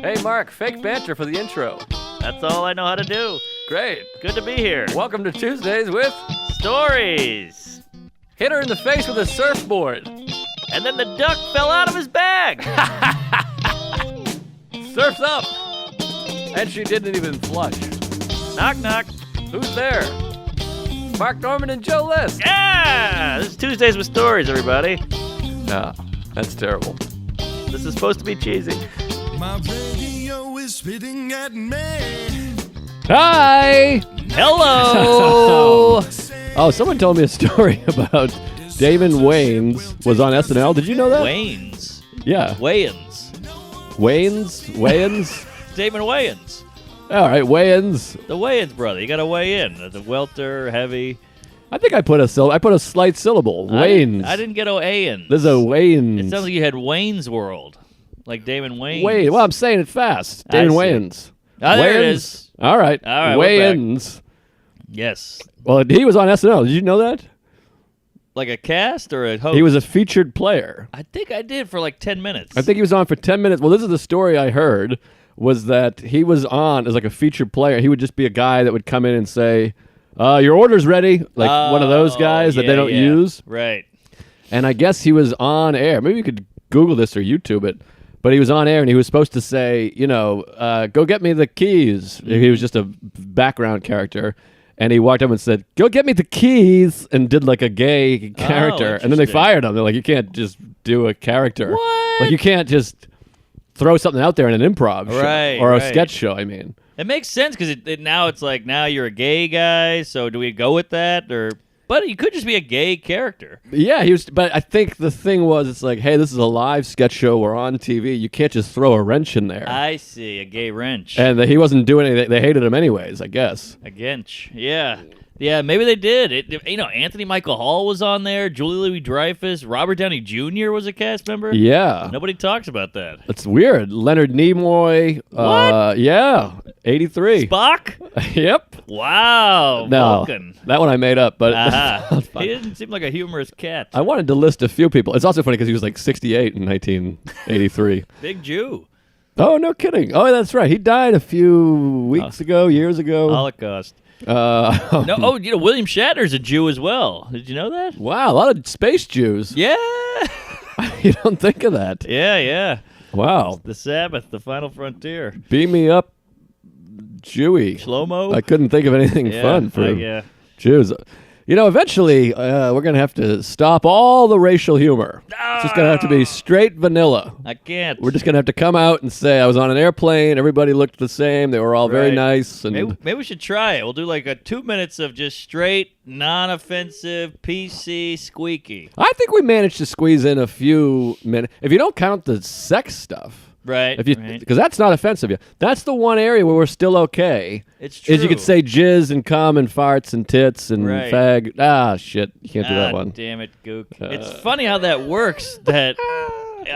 Hey, Mark, fake banter for the intro. That's all I know how to do. Great. Good to be here. Welcome to Tuesdays with Stories. Hit her in the face with a surfboard. And then the duck fell out of his bag. Surf's up. And she didn't even flush. Knock, knock. Who's there? Mark Norman and Joe List. Yeah! This is Tuesdays with Stories, everybody. Nah, that's terrible. This is supposed to be cheesy. My radio is spitting at me. Hi! Hello! Oh, someone told me a story about Damon Wayans was on SNL. Did you know that? Wayans. Yeah. Wayans. Wayans? Damon Wayans. All right, Wayans. The Wayans brother. You got to weigh in. The welter, heavy. I think I put a slight syllable. Wayans. I didn't get A in. There's a Wayans. It sounds like you had Wayne's World. Like Damon Wayans. Wayne. Well, I'm saying it fast. Damon Wayans. Ah, there it Wayans. is. All right. Wayans. Yes. Well, he was on SNL. Did you know that? Like a cast or a host? He was a featured player. I think I did for like 10 minutes. I think he was on for 10 minutes. Well, this is the story I heard, was that he was on as like a featured player. He would just be a guy that would come in and say, your order's ready, like one of those guys that they don't use. Right. And I guess he was on air. Maybe you could Google this or YouTube it. But he was on air, and he was supposed to say, go get me the keys. Mm-hmm. He was just a background character. And he walked up and said, go get me the keys, and did like a gay character. And then they fired him. They're like, you can't just do a character. What? Like, you can't just throw something out there in an improv show. Right, Or a right. sketch show, I mean. It makes sense because now it's like, now you're a gay guy, so do we go with that? But you could just be a gay character. Yeah, but I think the thing was, it's like, hey, this is a live sketch show. We're on TV. You can't just throw a wrench in there. I see, a gay wrench. And he wasn't doing anything. They hated him anyways, I guess. A gench, yeah. Yeah, maybe they did. Anthony Michael Hall was on there, Julie Louis-Dreyfus, Robert Downey Jr. was a cast member. Yeah. Nobody talks about that. That's weird. Leonard Nimoy. What? Yeah, 83. Spock? Yep. Wow. No, Vulcan. that one I made up, but He didn't seem like a humorous cat. I wanted to list a few people. It's also funny because he was like 68 in 1983. Big Jew. Oh, no kidding. Oh, that's right. He died a few weeks ago, years ago. Holocaust. William Shatner's a Jew as well. Did you know that? Wow, a lot of space Jews. Yeah. You don't think of that. Yeah. Wow. The Sabbath, the final frontier. Beam me up, Jewy. Shlomo? I couldn't think of anything fun for Jews. Eventually, we're going to have to stop all the racial humor. It's just going to have to be straight vanilla. I can't. We're just going to have to come out and say, I was on an airplane, everybody looked the same, they were all very nice. And Maybe we should try it. We'll do like 2 minutes of just straight, non-offensive, PC, squeaky. I think we managed to squeeze in a few minutes. If you don't count the sex stuff. Right. Because that's not offensive yet. That's the one area where we're still okay. It's true. Is you could say jizz and cum and farts and tits and fag. Ah, shit. You can't do that one. Damn it, Gook. It's funny how that works. That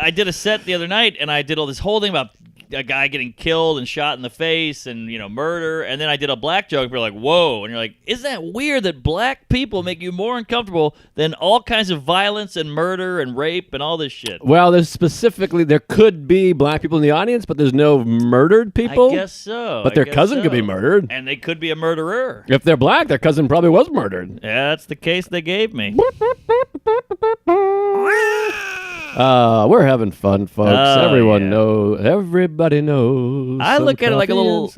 I did a set the other night, and I did all this whole thing about a guy getting killed and shot in the face and, murder. And then I did a black joke. We're like, whoa. And you're like, isn't that weird that black people make you more uncomfortable than all kinds of violence and murder and rape and all this shit? Well, there could be black people in the audience, but there's no murdered people. I guess so. But their cousin could be murdered. And they could be a murderer. If they're black, their cousin probably was murdered. Yeah, that's the case they gave me. We're having fun, folks. Everyone knows. Everybody knows. I look at it like a little...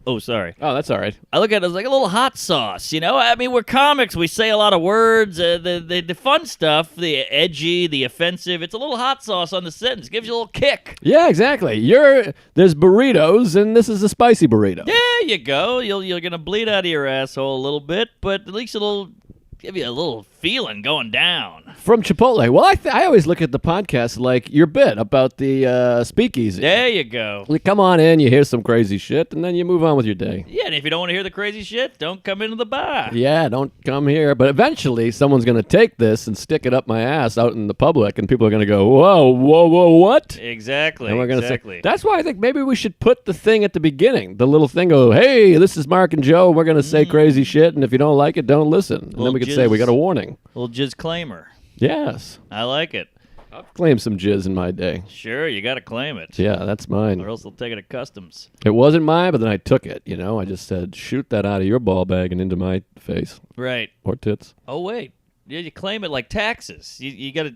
Oh, sorry. Oh, that's all right. I look at it as like a little hot sauce, I mean, we're comics. We say a lot of words. The fun stuff, the edgy, the offensive, it's a little hot sauce on the sentence. Gives you a little kick. Yeah, exactly. There's burritos, and this is a spicy burrito. There you go. You're going to bleed out of your asshole a little bit, but at least it'll give you a little feeling going down. From Chipotle. Well, I always look at the podcast like your bit about the speakeasy. There you go. You come on in, you hear some crazy shit, and then you move on with your day. Yeah, and if you don't want to hear the crazy shit, don't come into the bar. Yeah, don't come here. But eventually, someone's going to take this and stick it up my ass out in the public, and people are going to go, whoa, what? Exactly. And we're going to say, that's why I think maybe we should put the thing at the beginning. The little thing, hey, this is Mark and Joe. We're going to say crazy shit, and if you don't like it, don't listen. And then we can say we got a warning. Little jizz claimer. Yes. I like it. I've claimed some jizz in my day. Sure, you got to claim it. Yeah, that's mine. Or else they'll take it to customs. It wasn't mine, but then I took it, you know? I just said, shoot that out of your ball bag and into my face. Right. Or tits. Oh, wait. Yeah, you claim it like taxes. You got to...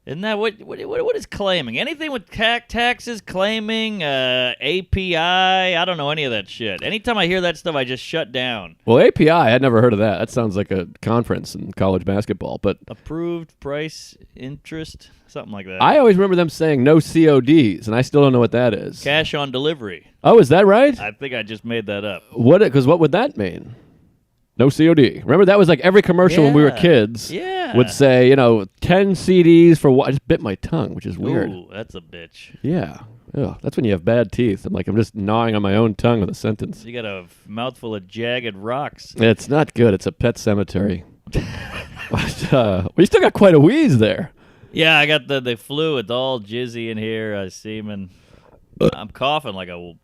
Isn't that what is claiming? Anything with taxes, claiming, API, I don't know any of that shit. Anytime I hear that stuff, I just shut down. Well, API, I'd never heard of that. That sounds like a conference in college basketball, but... Approved price interest, something like that. I always remember them saying no CODs, and I still don't know what that is. Cash on delivery. Oh, is that right? I think I just made that up. Because what would that mean? No COD. Remember, that was like every commercial when we were kids would say, 10 CDs for what? I just bit my tongue, which is weird. Ooh, that's a bitch. Yeah. Ugh, that's when you have bad teeth. I'm just gnawing on my own tongue with a sentence. You got a mouthful of jagged rocks. It's not good. It's a pet cemetery. Well, you still got quite a wheeze there. Yeah, I got the flu. It's all jizzy in here, semen. I'm coughing like a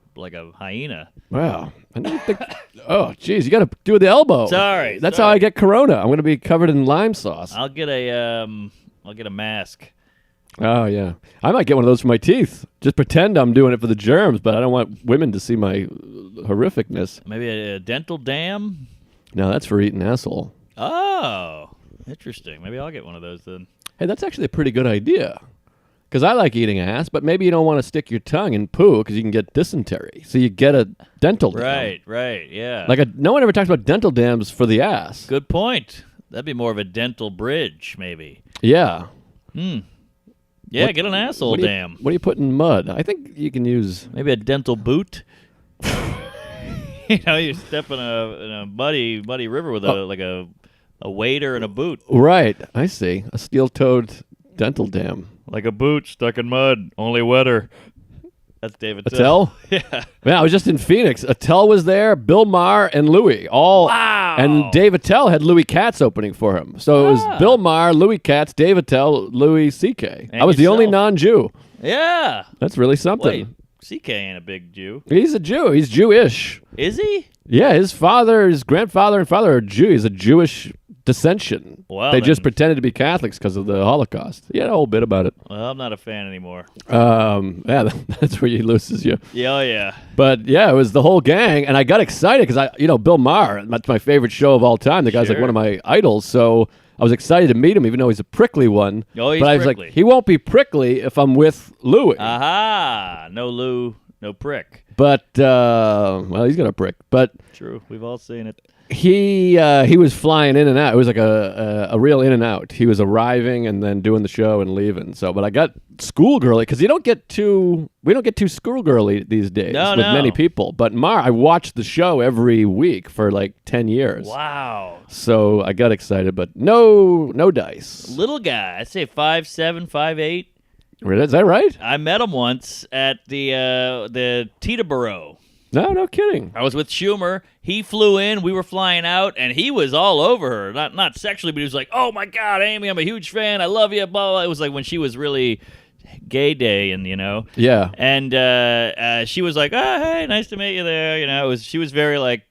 hyena. Wow. I didn't think. Oh, geez, you got to do the elbow. Sorry. That's how I get corona. I'm going to be covered in lime sauce. I'll get a mask. Oh, yeah. I might get one of those for my teeth. Just pretend I'm doing it for the germs, but I don't want women to see my horrificness. Maybe a dental dam? No, that's for eating asshole. Oh, interesting. Maybe I'll get one of those then. Hey, that's actually a pretty good idea. Because I like eating ass, but maybe you don't want to stick your tongue in poo because you can get dysentery. So you get a dental dam. Right, yeah. No one ever talks about dental dams for the ass. Good point. That'd be more of a dental bridge, maybe. Yeah. Yeah, get an asshole dam. What do you put in mud? I think you can use... Maybe a dental boot. You step in a muddy river with a wader and a boot. Right, I see. A steel-toed dental dam. Like a boot stuck in mud, only wetter. That's David Attell? Yeah. Man, I was just in Phoenix. Attell was there, Bill Maher, and Louie. Wow. And Dave Attell had Louie Katz opening for him. So it was Bill Maher, Louie Katz, Dave Attell, Louie C.K. And I was the only yourself. non-Jew. Yeah. That's really something. Wait, C.K. ain't a big Jew. He's a Jew. He's Jewish. Is he? Yeah, his grandfather and father are Jew. He's a Jewish dissension. Well, they just then- pretended to be Catholics because of the Holocaust. He had a whole bit about it. Well, I'm not a fan anymore. Yeah, that's where he loses you. Yeah, oh yeah. But yeah, it was the whole gang, and I got excited because Bill Maher, that's my favorite show of all time. The guy's like Sure. one of my idols, so I was excited to meet him, even though he's a prickly one. Oh, he's but I was prickly. like, he won't be prickly if I'm with Louie. Aha! No Lou, no prick. But well, he's gonna prick. But True, we've all seen it. he was flying in and out. It was like a real in and out. He was arriving and then doing the show and leaving. So, but I got schoolgirly because we don't get too schoolgirly these days with many people. But I watched the show every week for like 10 years. Wow. So I got excited, but no dice. Little guy, I'd say 5'7", 5'8". Is that right? I met him once at the Teterboro. No kidding. I was with Schumer. He flew in. We were flying out, and he was all over her. Not sexually, but he was like, "Oh my God, Amy, I'm a huge fan. I love you." Blah blah. It was like when she was really gay day, and Yeah. And she was like, "Oh, hey, nice to meet you there." She was very like,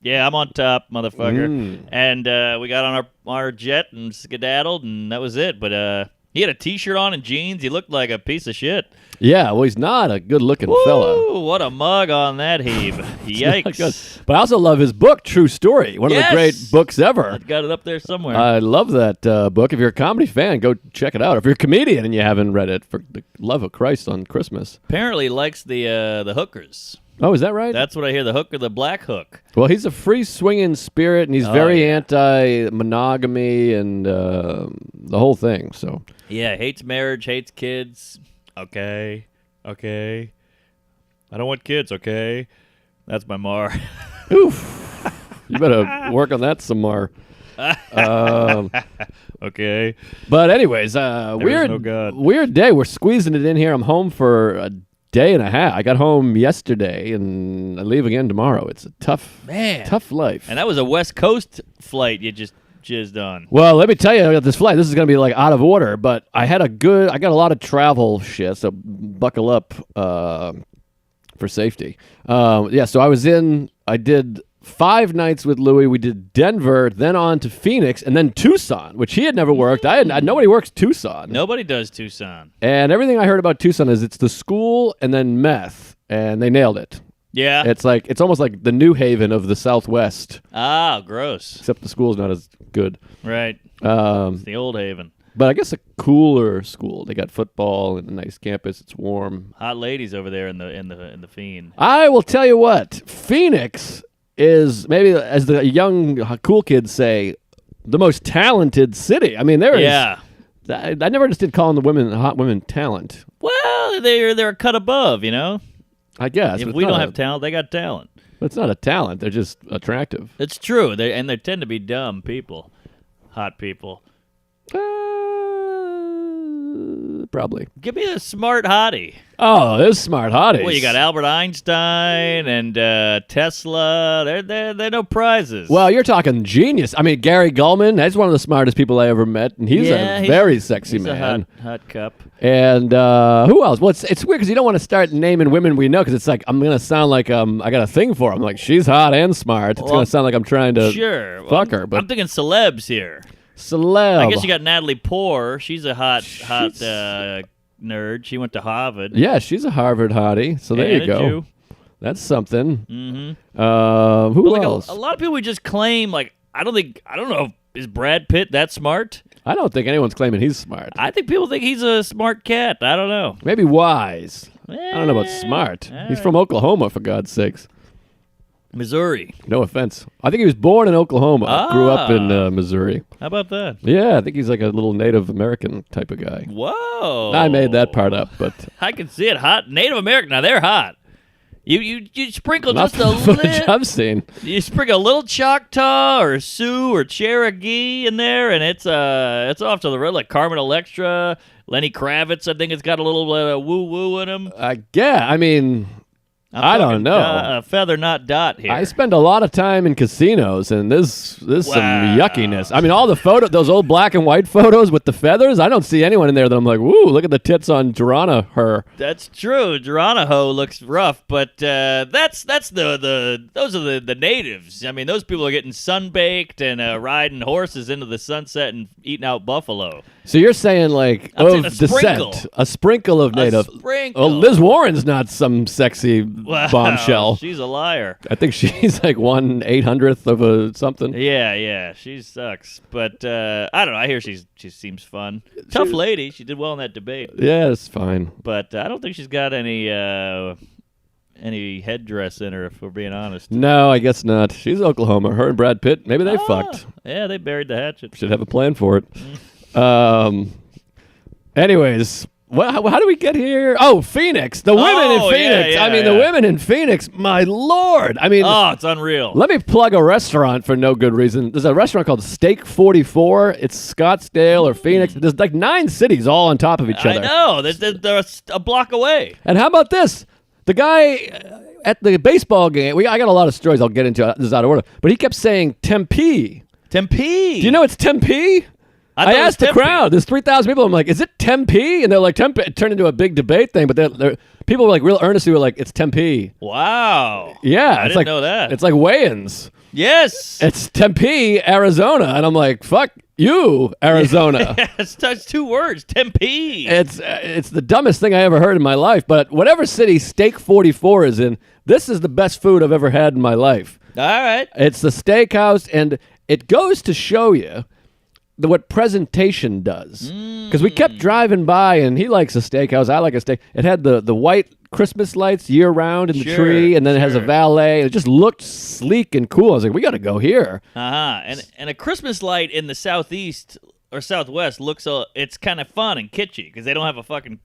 "Yeah, I'm on top, motherfucker." And we got on our jet and skedaddled, and that was it. But he had a T-shirt on and jeans. He looked like a piece of shit. Yeah, well, he's not a good-looking fella. Ooh, what a mug on that heave. Yikes. Good. But I also love his book, True Story. One of the great books ever. I've got it up there somewhere. I love that book. If you're a comedy fan, go check it out. If you're a comedian and you haven't read it, for the love of Christ on Christmas. Apparently likes the hookers. Oh, is that right? That's what I hear, the hooker, the black hook. Well, he's a free-swinging spirit, and he's very anti-monogamy and the whole thing. So Yeah, hates marriage, hates kids. Okay. I don't want kids, okay? That's my Mar. oof. You better work on that some more. Okay. But anyways, no God. weird day. We're squeezing it in here. I'm home for a day and a half. I got home yesterday, and I leave again tomorrow. It's a tough life. And that was a West Coast flight you just jizzed on. Well, let me tell you about this flight. This is going to be like out of order, but I got a lot of travel shit, so buckle up for safety. So I did 5 nights with Louie. We did Denver, then on to Phoenix, and then Tucson, which he had never worked. Nobody works Tucson. Nobody does Tucson. And everything I heard about Tucson is it's the school and then meth, and they nailed it. Yeah. It's almost like the New Haven of the Southwest, Ah, gross. except the school's not as good. Right. It's the old Haven. But I guess a cooler school. They got football and a nice campus. It's warm. Hot ladies over there in the Fiend. I will tell you what, Phoenix is maybe, as the young cool kids say, the most talented city. I mean, there is. Yeah. I never understood calling the hot women talent. Well, they're a cut above, you know. I guess If but we it's don't not have talent, they got talent. It's not a talent. They're just attractive. It's true. They tend to be dumb people, hot people. Probably. Give me a smart hottie. Oh, there's smart hotties. Well, you got Albert Einstein and Tesla. They're no prizes. Well, you're talking genius. I mean, Gary Gulman, that's one of the smartest people I ever met, and he's a very sexy he's man. A hot cup. And who else? Well, it's weird because you don't want to start naming women we know because it's like I'm going to sound like I got a thing for them. Like, she's hot and smart. It's going to sound like I'm trying to fuck her. But I'm thinking celebs here. Celeb. I guess you got Natalie Portman. She's a hot nerd. She went to Harvard. Yeah, she's a Harvard hottie. So there and you go. Jew. That's something. Mm-hmm. Who else? A lot of people would just claim, like, I don't know, is Brad Pitt that smart? I don't think anyone's claiming he's smart. I think people think he's a smart cat. I don't know. Maybe wise. I don't know about smart. He's from Oklahoma, for God's sakes. Missouri. No offense. I think he was born in Oklahoma. Grew up in Missouri. How about that? Yeah, I think he's like a little Native American type of guy. Whoa. I made that part up, but I can see it. Hot Native American. Now they're hot. You sprinkle not just a the footage little. I've seen. You sprinkle a little Choctaw or Sioux or Cherokee in there, and it's off to the rail. Like Carmen Electra, Lenny Kravitz. I think it's got a little woo woo in him. Yeah, I mean, I don't know. Feather, not dot here. I spend a lot of time in casinos, and there's some yuckiness. I mean, all the those old black and white photos with the feathers, I don't see anyone in there that I'm like, woo, look at the tits on Geronimo. That's true. Geronimo looks rough, but those are the natives. I mean, those people are getting sunbaked and riding horses into the sunset and eating out buffalo. So you're saying like I'm of saying descent, a sprinkle of native. A sprinkle. Well, Liz Warren's not some sexy bombshell. She's a liar. I think she's like 1/800th of a something. Yeah, she sucks. But I don't know. I hear she seems fun. Tough lady. She did well in that debate. Yeah, it's fine. But I don't think she's got any headdress in her, if we're being honest. No, I guess not. She's Oklahoma. Her and Brad Pitt, maybe they fucked. Yeah, they buried the hatchet. Should have a plan for it. Anyways, how do we get here? Oh, Phoenix. The women in Phoenix. The women in Phoenix, my Lord. I mean, it's unreal. Let me plug a restaurant for no good reason. There's a restaurant called Steak 44. It's Scottsdale or Phoenix. There's like 9 cities all on top of each other. I know. They're a block away. And how about this? The guy at the baseball game, I got a lot of stories I'll get into. This is out of order. But he kept saying Tempe. Tempe. Do you know it's Tempe? I asked the crowd. There's 3,000 people. I'm like, is it Tempe? And they're like, Tempe. It turned into a big debate thing. But people were like real earnestly were like, it's Tempe. Wow. Yeah. I didn't know that. It's like Wayans. Yes. It's Tempe, Arizona. And I'm like, fuck you, Arizona. It's 2 words. Tempe. It's the dumbest thing I ever heard in my life. But whatever city Steak 44 is in, this is the best food I've ever had in my life. All right. It's the steakhouse. And it goes to show you what presentation does. Because we kept driving by, and he likes a steakhouse. I like a steak. It had the white Christmas lights year round in the tree, and then it has a valet. It just looked sleek and cool. I was like, we got to go here. And a Christmas light in the southeast or southwest looks it's kind of fun and kitschy because they don't have a fucking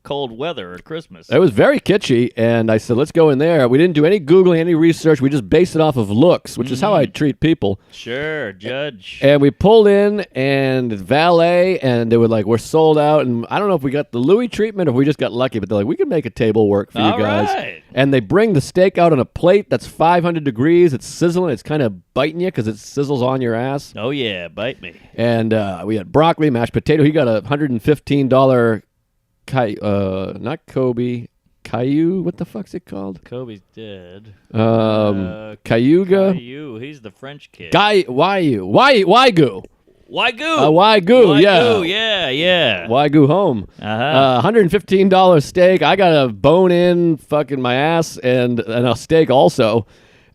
cold weather at Christmas. It was very kitschy, and I said, let's go in there. We didn't do any Googling, any research. We just based it off of looks, which is how I treat people. Sure, judge. And we pulled in, and valet, and they were like, we're sold out. And I don't know if we got the Louis treatment or if we just got lucky, but they're like, we can make a table work for you guys. Right. And they bring the steak out on a plate that's 500 degrees. It's sizzling. It's kind of biting you because it sizzles on your ass. Oh, yeah, bite me. And we had broccoli, mashed potato. He got a $115 not Kobe, Caillou. What the fuck's it called? Kobe's dead. Cayuga. Caillou, he's the French kid. Wagyu. Wagyu. Wagyu, yeah. Yeah. Wagyu home. $115 steak. I got a bone-in fucking my ass and a steak also.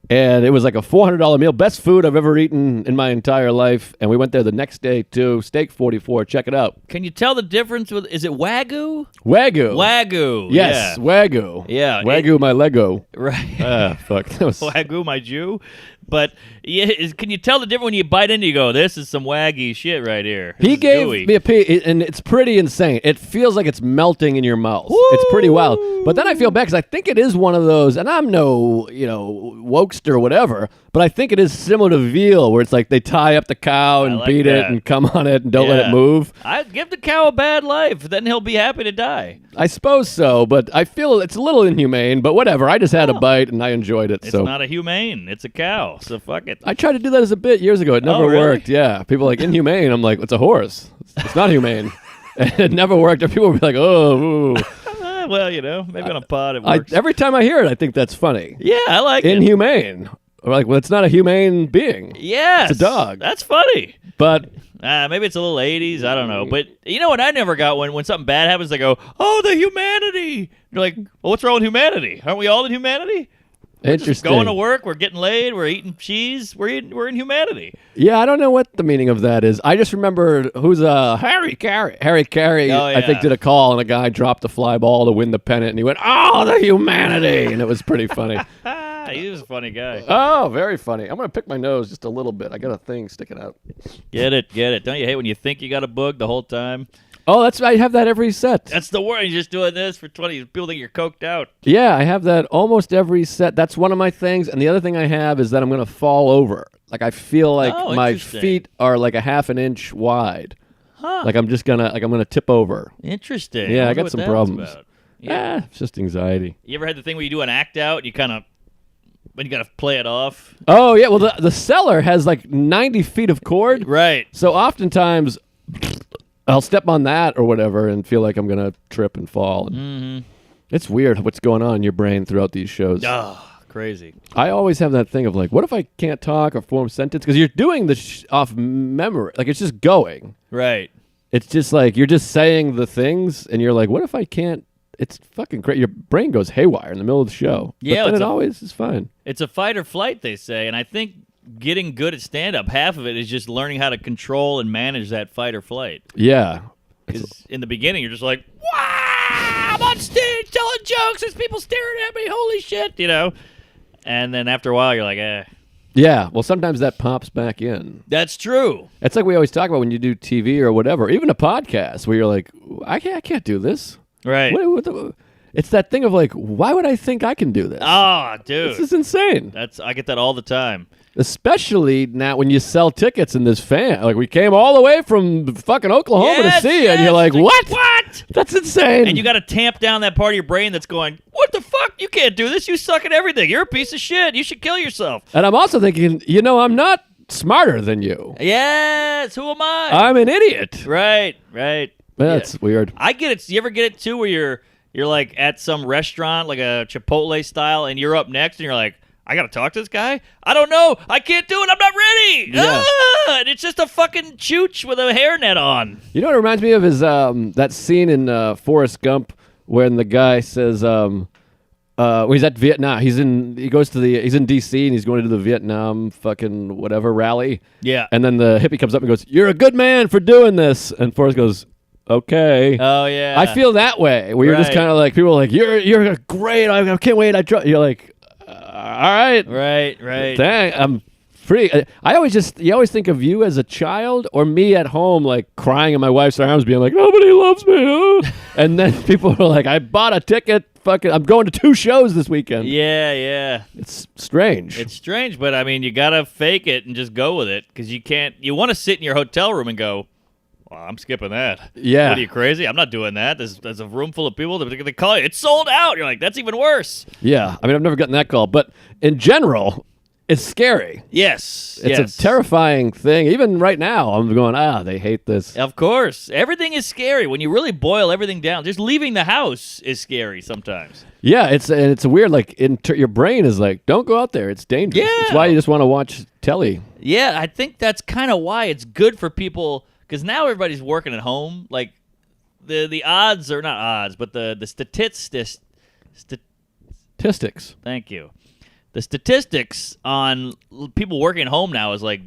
And it was like a $400 meal. Best food I've ever eaten in my entire life. And we went there the next day, too. Steak 44. Check it out. Can you tell the difference with, is it Wagyu? Wagyu. Yes, yeah. Wagyu. Yeah. Wagyu, my Lego. Right. Fuck. That was... Wagyu, my Jew. But yeah, can you tell the difference when you bite into? You go, this is some waggy shit right here. He gave me a piece, and it's pretty insane. It feels like it's melting in your mouth. Woo! It's pretty wild. But then I feel bad because I think it is one of those, and I'm no, wokester or whatever, but I think it is similar to veal, where it's like they tie up the cow and beat it and come on it and don't let it move. I give the cow a bad life, then he'll be happy to die. I suppose so, but I feel it's a little inhumane, but whatever. I just had a bite and I enjoyed it. It's not a humane. It's a cow, so fuck it. I tried to do that as a bit years ago. It never worked. Yeah. People are like, inhumane. I'm like, it's a horse. It's not humane. And it never worked. Or people would be like, oh, ooh. Well, maybe on a pod it works. Every time I hear it, I think that's funny. Yeah, I like inhumane. Or like, well, it's not a humane being. Yes. It's a dog. That's funny. But maybe it's a little 80s. I don't know. But you know what I never got? When something bad happens, they go, oh, the humanity. You're like, well, what's wrong with humanity? Aren't we all in humanity? We're interesting. Just going to work, we're getting laid, we're eating cheese, we're in humanity. Yeah, I don't know what the meaning of that is. I just remember who's Harry Carey. Harry Carey, I think, did a call, and a guy dropped a fly ball to win the pennant, and he went, oh, the humanity, and it was pretty funny. He was a funny guy. Oh, very funny. I'm going to pick my nose just a little bit. I got a thing sticking out. Get it. Don't you hate when you think you got a bug the whole time? Oh, I have that every set. That's the word. You're just doing this for 20. People think you're coked out. Yeah, I have that almost every set. That's one of my things. And the other thing I have is that I'm going to fall over. Like I feel like my feet are like a half an inch wide. Huh. Like I'm gonna tip over. Interesting. Yeah, I got some problems. Yeah, it's just anxiety. You ever had the thing where you do an act out, but you got to play it off? Oh yeah. Well, the cellar has like 90 feet of cord. Right. So oftentimes I'll step on that or whatever and feel like I'm going to trip and fall. And it's weird what's going on in your brain throughout these shows. Oh, crazy. I always have that thing of like, what if I can't talk or form a sentence? Because you're doing this off memory. Like it's just going. Right. It's just like you're just saying the things and you're like, what if I can't? It's fucking great. Your brain goes haywire in the middle of the show. Yeah. But then it always is fine. It's a fight or flight, they say. And I think getting good at stand-up, half of it is just learning how to control and manage that fight or flight. Yeah. Because in the beginning, you're just like, wow, I'm on stage telling jokes. There's people staring at me. Holy shit, And then after a while, you're like, eh. Yeah. Well, sometimes that pops back in. That's true. It's like we always talk about when you do TV or whatever, even a podcast where you're like, I can't do this. Right. It's that thing of like, why would I think I can do this? Oh, dude. This is insane. I get that all the time. Especially now when you sell tickets in this fan. Like, we came all the way from fucking Oklahoma to see you, and you're like, what? What? That's insane. And you got to tamp down that part of your brain that's going, what the fuck? You can't do this. You suck at everything. You're a piece of shit. You should kill yourself. And I'm also thinking, I'm not smarter than you. Yes. Who am I? I'm an idiot. Right. That's weird. I get it. You ever get it, too, where you're like at some restaurant, like a Chipotle style, and you're up next, and you're like, I gotta talk to this guy? I don't know. I can't do it. I'm not ready. Yeah. And it's just a fucking chooch with a hairnet on. You know what it reminds me of is that scene in Forrest Gump when the guy says, when he's at Vietnam, he's in D.C. and he's going to do the Vietnam fucking whatever rally. Yeah. And then the hippie comes up and goes, "You're a good man for doing this." And Forrest goes, "Okay." Oh yeah. I feel that way. Where you're just kind of like, people are like, "You're great. I can't wait. You're like, all right. Right. Dang, I'm pretty. You always think of you as a child or me at home, like crying in my wife's arms, being like, nobody loves me. And then people are like, I bought a ticket. Fucking, I'm going to 2 shows this weekend. Yeah. It's strange. It's strange, but I mean, you gotta fake it and just go with it because you can't. You want to sit in your hotel room and go, well, I'm skipping that. Yeah. What are you, crazy? I'm not doing that. There's a room full of people. They call you. It's sold out. You're like, that's even worse. Yeah. I mean, I've never gotten that call. But in general, It's scary. Yes. It's a terrifying thing. Even right now, I'm going, they hate this. Of course. Everything is scary. When you really boil everything down, just leaving the house is scary sometimes. Yeah, it's weird. Like, your brain is like, don't go out there. It's dangerous. Yeah. It's why you just want to watch telly. Yeah, I think that's kind of why it's good for people, because now everybody's working at home. Like, the odds are not odds, but the statistics. Thank you. The statistics on people working at home now is like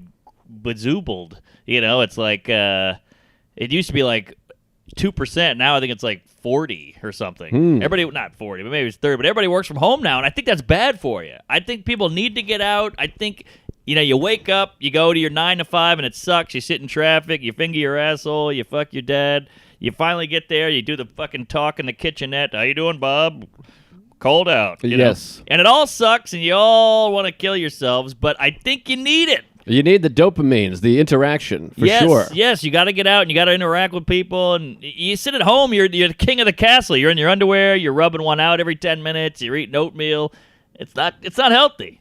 bazoobled. You know, it's like it used to be like 2%. Now I think it's like 40 or something. Everybody, not 40, but maybe it's 30. But everybody works from home now, and I think that's bad for you. I think people need to get out. I think, you wake up, you go to your 9 to 5, and it sucks. You sit in traffic, you finger your asshole, you fuck your dad. You finally get there, you do the fucking talk in the kitchenette. How you doing, Bob? Cold out. You know? And it all sucks, and you all want to kill yourselves, but I think you need it. You need the dopamines, the interaction, for sure. Yes, you got to get out, and you got to interact with people, and you sit at home, you're the king of the castle. You're in your underwear, you're rubbing one out every 10 minutes, you're eating oatmeal. It's not healthy.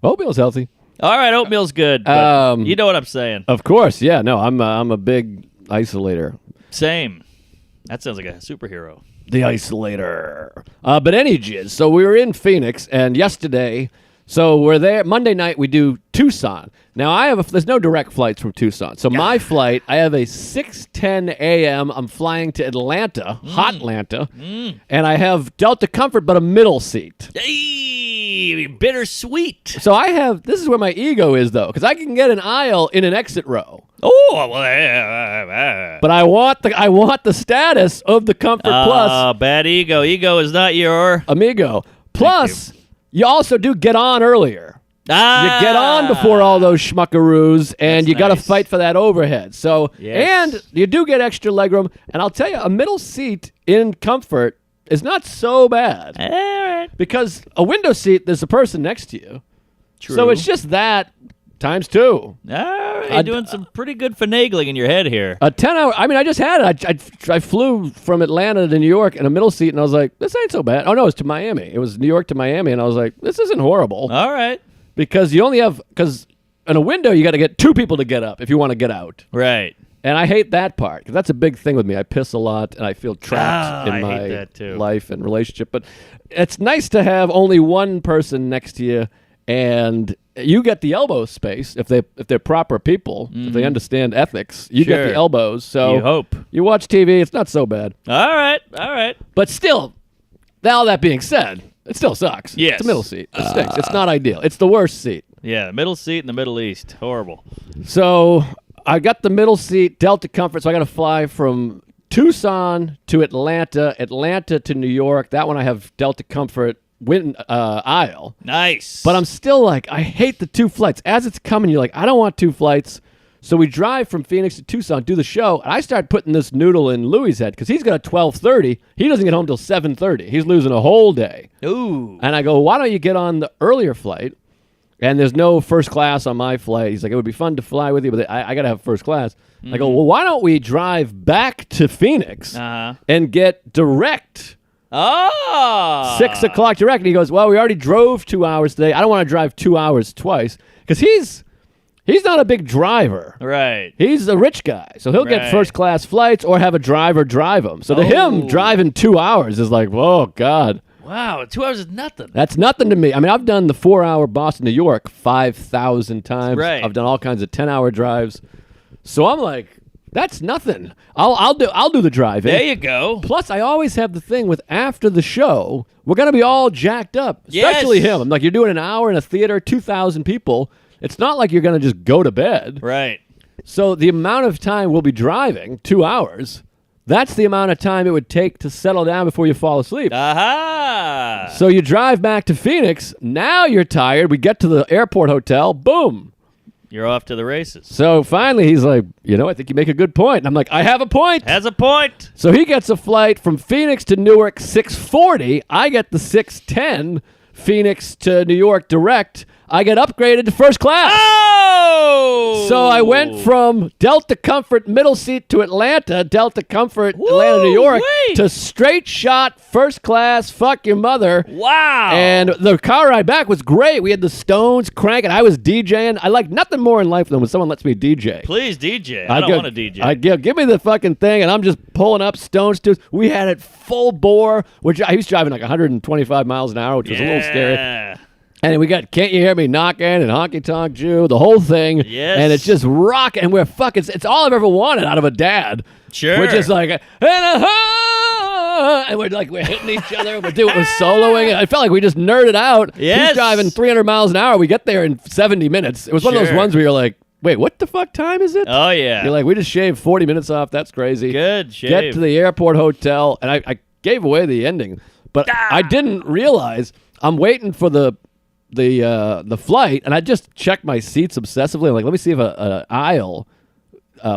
Oatmeal's healthy. All right, oatmeal's good, but you know what I'm saying. Of course, yeah. No, I'm a big isolator. Same. That sounds like a superhero. The isolator. But any jizz. So we were in Phoenix, and yesterday, so we're there. Monday night, we do Tucson. Now, there's no direct flights from Tucson. So my flight, I have a 6:10 a.m. I'm flying to Atlanta, hot Atlanta, and I have Delta Comfort, but a middle seat. Hey, bittersweet. So this is where my ego is, though, because I can get an aisle in an exit row. Oh, well, but I want the status of the Comfort Plus. Bad ego. Ego is not your amigo. Plus, you also do get on earlier. You get on before all those schmuckaroos, and you got to fight for that overhead. So, and you do get extra legroom. And I'll tell you, a middle seat in Comfort is not so bad. All right. Because a window seat, there's a person next to you. True. So it's just that times 2. All right. You're doing some pretty good finagling in your head here. A 10-hour, I just had it. I flew from Atlanta to New York in a middle seat, and I was like, this ain't so bad. Oh, no, it was to Miami. It was New York to Miami, and I was like, this isn't horrible. All right. Because you only have, in a window, you got to get 2 people to get up if you want to get out. Right. And I hate that part, because that's a big thing with me. I piss a lot, and I feel trapped in my life and relationship. But it's nice to have only one person next to you, and you get the elbow space if they're proper people, if they understand ethics. You get the elbows. So you hope. You watch TV, it's not so bad. All right. But still, all that being said, it still sucks. Yes. It's a middle seat. It stinks. It's not ideal. It's the worst seat. Yeah, middle seat in the Middle East. Horrible. So I got the middle seat, Delta Comfort, so I got to fly from Tucson to Atlanta to New York. That one I have Delta Comfort aisle. Nice. But I'm still like, I hate the 2 flights. As it's coming, you're like, I don't want 2 flights. So we drive from Phoenix to Tucson, do the show, and I start putting this noodle in Louie's head because he's got a 12:30. He doesn't get home till 7:30. He's losing a whole day. Ooh. And I go, why don't you get on the earlier flight? And there's no first class on my flight. He's like, it would be fun to fly with you, but I got to have first class. Mm-hmm. I go, well, why don't we drive back to Phoenix and get direct 6 o'clock direct? And he goes, well, we already drove 2 hours today. I don't want to drive 2 hours twice because he's not a big driver. Right. He's a rich guy. So he'll get first class flights or have a driver drive him. So to him, driving 2 hours is like, whoa, God. Wow, 2 hours is nothing. That's nothing to me. I mean, I've done the 4-hour Boston, New York 5,000 times. Right. I've done all kinds of 10-hour drives. So I'm like, that's nothing. I'll do the driving. There you go. Plus, I always have the thing with after the show, we're going to be all jacked up, especially him. I'm like, you're doing an hour in a theater, 2,000 people. It's not like you're going to just go to bed. Right. So the amount of time we'll be driving, 2 hours, that's the amount of time it would take to settle down before you fall asleep. Aha! So you drive back to Phoenix. Now you're tired. We get to the airport hotel. Boom. You're off to the races. So finally he's like, I think you make a good point. And I'm like, I have a point. Has a point. So he gets a flight from Phoenix to Newark 6:40. I get the 6:10 Phoenix to New York direct. I get upgraded to first class. Oh! Oh! So I went from Delta Comfort middle seat to Atlanta, Delta Comfort, Atlanta, New York, Woo-wee. to straight shot, first class, fuck your mother. Wow. And the car ride back was great. We had the Stones cranking. I was DJing. I like nothing more in life than when someone lets me DJ. Please DJ. I don't want to DJ. I give me the fucking thing, and I'm just pulling up Stones tunes. We had it full bore, which he was driving like 125 miles an hour, which was a little scary. And we got Can't You Hear Me Knocking and Honky Tonk Jew, the whole thing. Yes. And it's just rocking. And we're fucking, it's all I've ever wanted out of a dad. Sure. We're just like, and we're hitting each other. We're soloing. I felt like we just nerded out. Yes. He's driving 300 miles an hour. We get there in 70 minutes. It was one of those ones where you're like, wait, what the fuck time is it? Oh, yeah. You're like, we just shaved 40 minutes off. That's crazy. Good shave. Get to the airport hotel. And I gave away the ending. But I didn't realize I'm waiting for the flight, and I just check my seats obsessively. I'm like, let me see if an aisle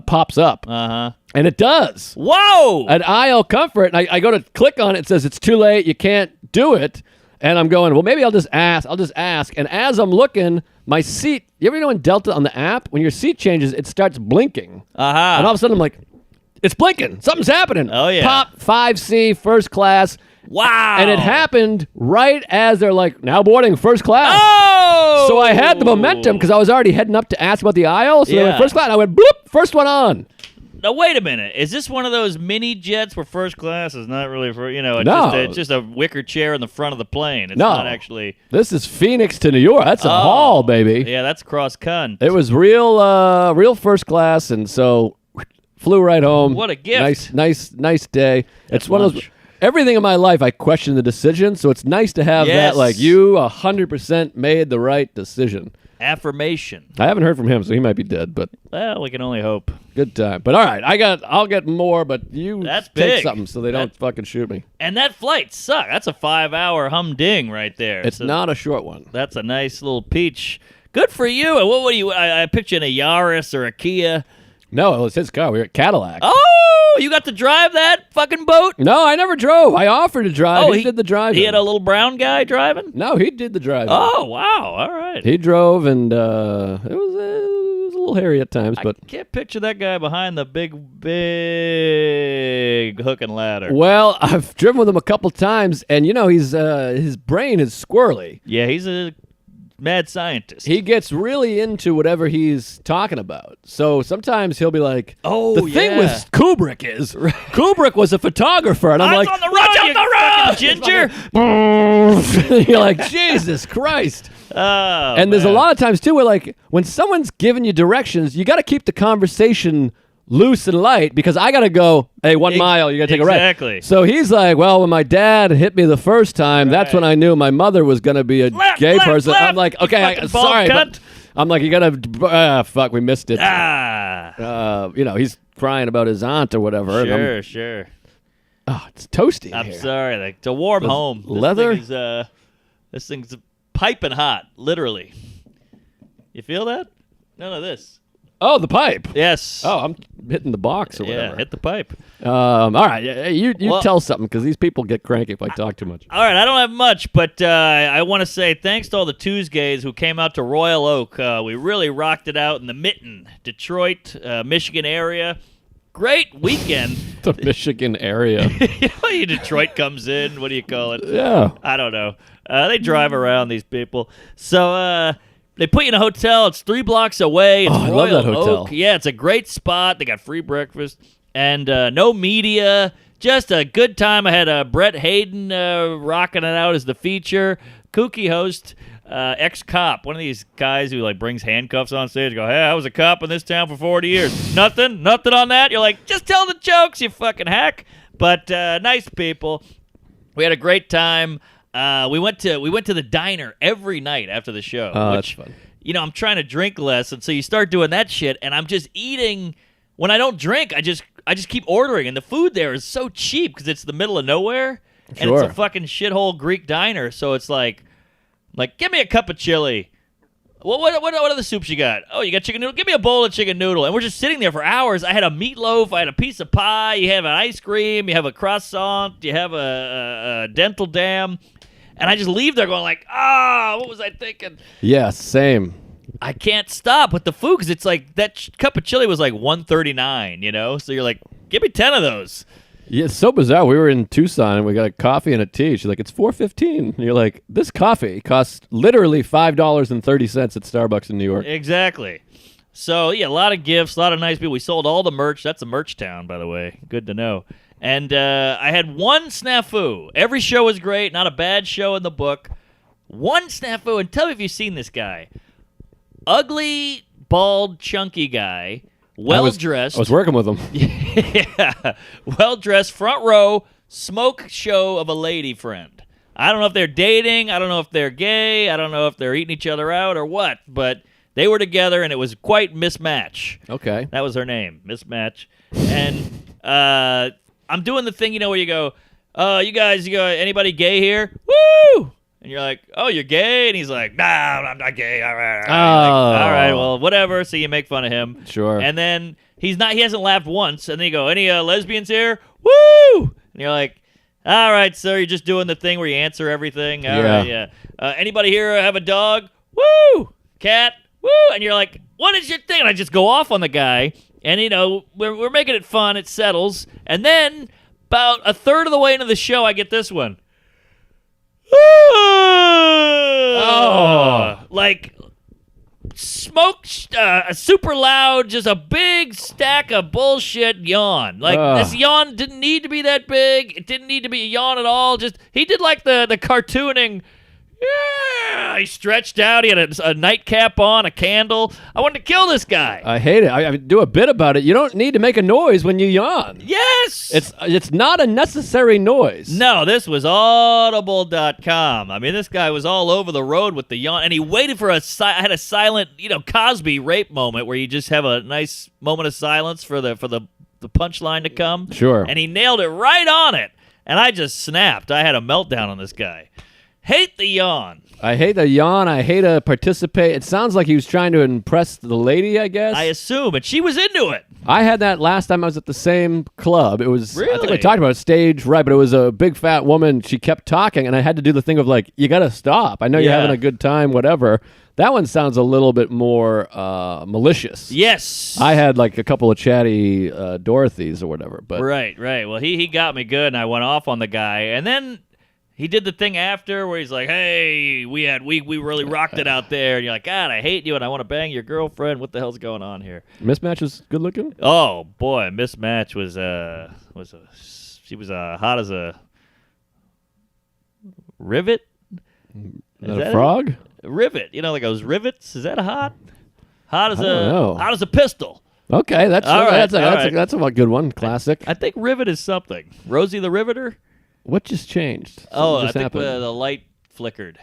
pops up. Uh-huh. And it does. Whoa! An aisle comfort, and I go to click on it. It says it's too late. You can't do it. And I'm going, well, maybe I'll just ask. And as I'm looking, my seat, you ever know in Delta on the app, when your seat changes, it starts blinking. Uh-huh. And all of a sudden, I'm like, it's blinking. Something's happening. Oh, yeah. Pop 5C, first class. Wow. And it happened right as they're like, now boarding first class. Oh! So I had the momentum because I was already heading up to ask about the aisle. So they went first class. And I went, bloop, first one on. Now, wait a minute. Is this one of those mini jets where first class is not really for, it's just a wicker chair in the front of the plane? It's not actually. This is Phoenix to New York. That's a haul, baby. Yeah, that's cross cunt. It was real first class. And so flew right home. What a gift. Nice day. That's it's one of those. Everything in my life, I question the decision, so it's nice to have that, like, you 100% made the right decision. Affirmation. I haven't heard from him, so he might be dead, but... Well, we can only hope. Good time. But all right, I'll get more, but you That's take big. something so they don't fucking shoot me. And that flight sucked. That's a 5-hour humding right there. It's not a short one. That's a nice little peach. Good for you. And what you? I picture in a Yaris or a Kia. No, it was his car. We were at Cadillac. Oh, you got to drive that fucking boat? No, I never drove. I offered to drive. Oh, he did the driving. He had a little brown guy driving? No, he did the driving. Oh, wow. All right. He drove, and it was a little hairy at times, but I can't picture that guy behind the big hook and ladder. Well, I've driven with him a couple times, and he's his brain is squirrely. Yeah, he's a mad scientist. He gets really into whatever he's talking about. So sometimes he'll be like, "Oh, the thing with Kubrick is Kubrick was a photographer," and I'm like, on the road, you fucking ginger. You're like, Jesus Christ. Oh, and there's a lot of times too where, like, when someone's giving you directions, you got to keep the conversation loose and light, because I got to go, hey, 1 mile, you got to take a right. Exactly. So he's like, well, when my dad hit me the first time, that's when I knew my mother was going to be a gay person. Left, I'm like, okay, sorry, but I'm like, you got to, fuck, we missed it. He's crying about his aunt or whatever. Sure. Oh, it's toasty I'm here. sorry. It's a warm home. Leather? This thing's piping hot, literally. You feel that? None of this. Oh, the pipe. Yes. Oh, I'm hitting the box or whatever. Yeah, hit the pipe. All right, you tell something, because these people get cranky if I talk too much. All right, I don't have much, but I want to say thanks to all the Tuesdays who came out to Royal Oak. We really rocked it out in the Mitten, Detroit, Michigan area. Great weekend. The Michigan area. Detroit comes in. What do you call it? Yeah. I don't know. They drive around, these people. So they put you in a hotel. It's 3 blocks away. It's I Royal love that hotel. Oak. Yeah, it's a great spot. They got free breakfast and no media. Just a good time. I had Brett Hayden rocking it out as the feature. Kooky host, ex-cop. One of these guys who, like, brings handcuffs on stage. Go, hey, I was a cop in this town for 40 years. Nothing on that. You're like, just tell the jokes, you fucking hack. But nice people. We had a great time. We went to the diner every night after the show. Oh, which, that's fun. I'm trying to drink less, and so you start doing that shit, and I'm just eating. When I don't drink, I just keep ordering, and the food there is so cheap because it's the middle of nowhere, and it's a fucking shithole Greek diner. So it's like, give me a cup of chili. What other soups you got? Oh, you got chicken noodle? Give me a bowl of chicken noodle. And we're just sitting there for hours. I had a meatloaf. I had a piece of pie. You have an ice cream. You have a croissant. You have a dental dam. And I just leave there going like, what was I thinking? Yeah, same. I can't stop with the food because it's like that cup of chili was like $1.39, you know? So you're like, give me 10 of those. Yeah, it's so bizarre. We were in Tucson and we got a coffee and a tea. She's like, it's $4.15. And you're like, this coffee costs literally $5.30 at Starbucks in New York. Exactly. So, yeah, a lot of gifts, a lot of nice people. We sold all the merch. That's a merch town, by the way. Good to know. And I had one snafu. Every show was great. Not a bad show in the book. One snafu. And tell me if you've seen this guy. Ugly, bald, chunky guy. Well-dressed. I was working with him. Yeah. Well-dressed, front row, smoke show of a lady friend. I don't know if they're dating. I don't know if they're gay. I don't know if they're eating each other out or what. But they were together, and it was quite mismatch. Okay. That was her name, mismatch. And I'm doing the thing, where you go, you guys, anybody gay here? Woo! And you're like, oh, you're gay? And he's like, nah, I'm not gay. All right. All right, well, whatever. So you make fun of him. Sure. And then he hasn't laughed once. And then you go, any lesbians here? Woo! And you're like, all right, sir, you're just doing the thing where you answer everything. All right, yeah. Anybody here have a dog? Woo! Cat? Woo! And you're like, what is your thing? And I just go off on the guy. And, we're making it fun. It settles. And then about a third of the way into the show, I get this one. Oh, like smoke, super loud, just a big stack of bullshit yawn. Like this yawn didn't need to be that big. It didn't need to be a yawn at all. Just he did like the cartooning. Yeah, he stretched out. He had a nightcap on, a candle. I wanted to kill this guy. I hate it. I do a bit about it. You don't need to make a noise when you yawn. Yes! It's not a necessary noise. No, this was audible.com. I mean, this guy was all over the road with the yawn, and he waited for I had a silent, Cosby rape moment where you just have a nice moment of silence for the punchline to come. Sure. And he nailed it right on it, and I just snapped. I had a meltdown on this guy. Hate the yawn. I hate the yawn. I hate to participate. It sounds like he was trying to impress the lady, I guess. I assume, and she was into it. I had that last time I was at the same club. It was, really? I think we talked about it, stage right, but it was a big fat woman. She kept talking, and I had to do the thing of like, you got to stop. I know you're having a good time, whatever. That one sounds a little bit more malicious. Yes. I had like a couple of chatty Dorothys or whatever. But Right. Well, he got me good, and I went off on the guy, and then he did the thing after where he's like, hey, we really rocked it out there. And you're like, God, I hate you and I want to bang your girlfriend. What the hell's going on here? Mismatch was good looking? Oh, boy. Mismatch was she was hot as a rivet. Is that a frog? Rivet. Like those rivets? Is that a hot? Hot as a pistol. Okay, that's a good one. Classic. I think rivet is something. Rosie the Riveter? What just changed? I just think happened. the light flickered.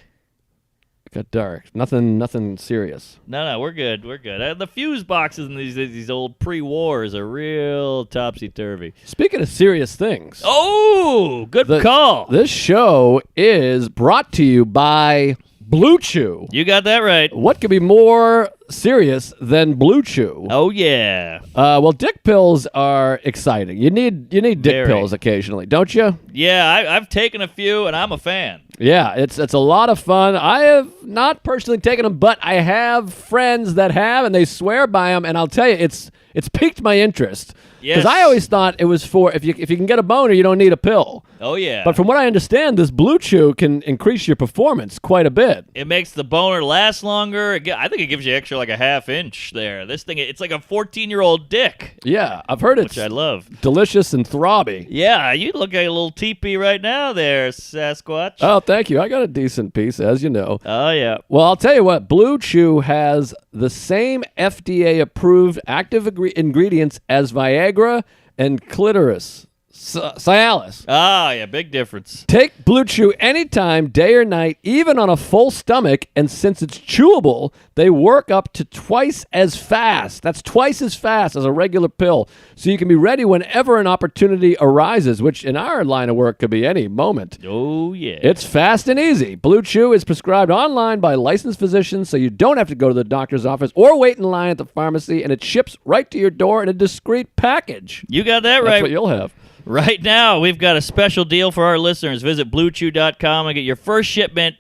It got dark. Nothing serious. No, we're good. The fuse boxes in these old pre-wars are real topsy-turvy. Speaking of serious things. Oh, good call. This show is brought to you by Blue Chew. You got that right. What could be more serious than Blue Chew? Oh, yeah. Well, dick pills are exciting. You need dick pills occasionally, don't you? Yeah, I've taken a few, and I'm a fan. Yeah, it's a lot of fun. I have not personally taken them, but I have friends that have, and they swear by them. And I'll tell you, it's piqued my interest. Yes. Because I always thought it was for if you can get a boner, you don't need a pill. Oh, yeah. But from what I understand, this Blue Chew can increase your performance quite a bit. It makes the boner last longer. I think it gives you extra like a half inch there. This thing, it's like a 14-year-old dick. Yeah, I've heard it's which I love. Delicious and throbby. Yeah, you look like a little teepee right now there, Sasquatch. Oh, thank you. I got a decent piece, as you know. Oh, yeah. Well, I'll tell you what. Blue Chew has the same FDA-approved active ingredients as Viagra and clitoris. Cialis. Ah, yeah, big difference. Take Blue Chew anytime, day or night, even on a full stomach, and since it's chewable, they work up to twice as fast. That's twice as fast as a regular pill, so you can be ready whenever an opportunity arises, which in our line of work could be any moment. Oh, yeah. It's fast and easy. Blue Chew is prescribed online by licensed physicians, so you don't have to go to the doctor's office or wait in line at the pharmacy, and it ships right to your door in a discreet package. You got that right. That's what you'll have. Right now, we've got a special deal for our listeners. Visit BlueChew.com and get your first shipment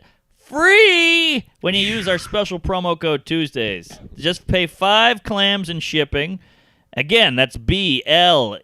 free when you use our special promo code Tuesdays. Just pay 5 clams in shipping. Again, that's BLUE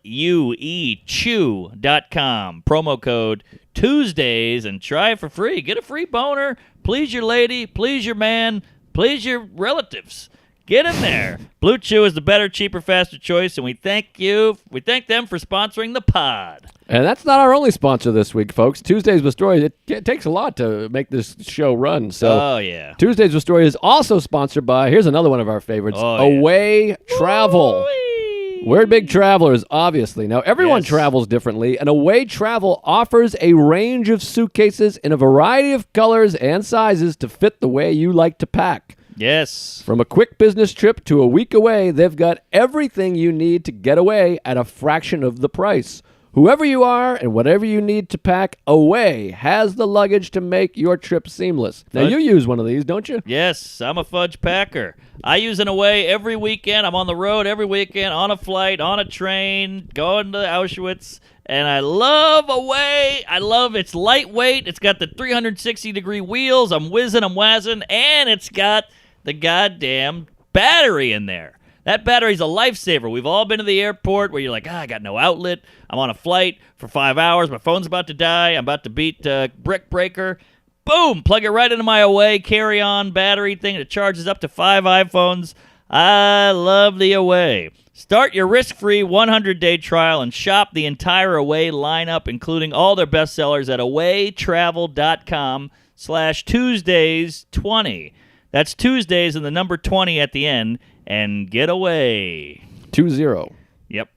chew.com. Promo code Tuesdays and try it for free. Get a free boner. Please your lady. Please your man. Please your relatives. Get in there. Blue Chew is the better, cheaper, faster choice, and we thank you. We thank them for sponsoring the pod. And that's not our only sponsor this week, folks. Tuesdays with Stories. It takes a lot to make this show run. So Oh, yeah. Tuesdays with Stories is also sponsored by, here's another one of our favorites, Oh, yeah. Away Travel. Woo-wee. We're big travelers, obviously. Now, everyone Yes. travels differently, and Away Travel offers a range of suitcases in a variety of colors and sizes to fit the way you like to pack. Yes. From a quick business trip to a week away, they've got everything you need to get away at a fraction of the price. Whoever you are and whatever you need to pack, Away has the luggage to make your trip seamless. Now, you use one of these, don't you? Yes, I'm a fudge packer. I use an Away every weekend. I'm on the road every weekend, on a flight, on a train, going to Auschwitz. And I love Away. I love it's lightweight. It's got the 360-degree wheels. I'm whizzing, I'm wazzing. And it's got the goddamn battery in there. That battery's a lifesaver. We've all been to the airport where you're like, I got no outlet. I'm on a flight for 5 hours. My phone's about to die. I'm about to beat Brick Breaker. Boom! Plug it right into my Away carry-on battery thing. It charges up to 5 iPhones. I love the Away. Start your risk-free 100-day trial and shop the entire Away lineup, including all their bestsellers at awaytravel.com/Tuesdays20. That's Tuesdays and the number 20 at the end, and get away. 20. Yep.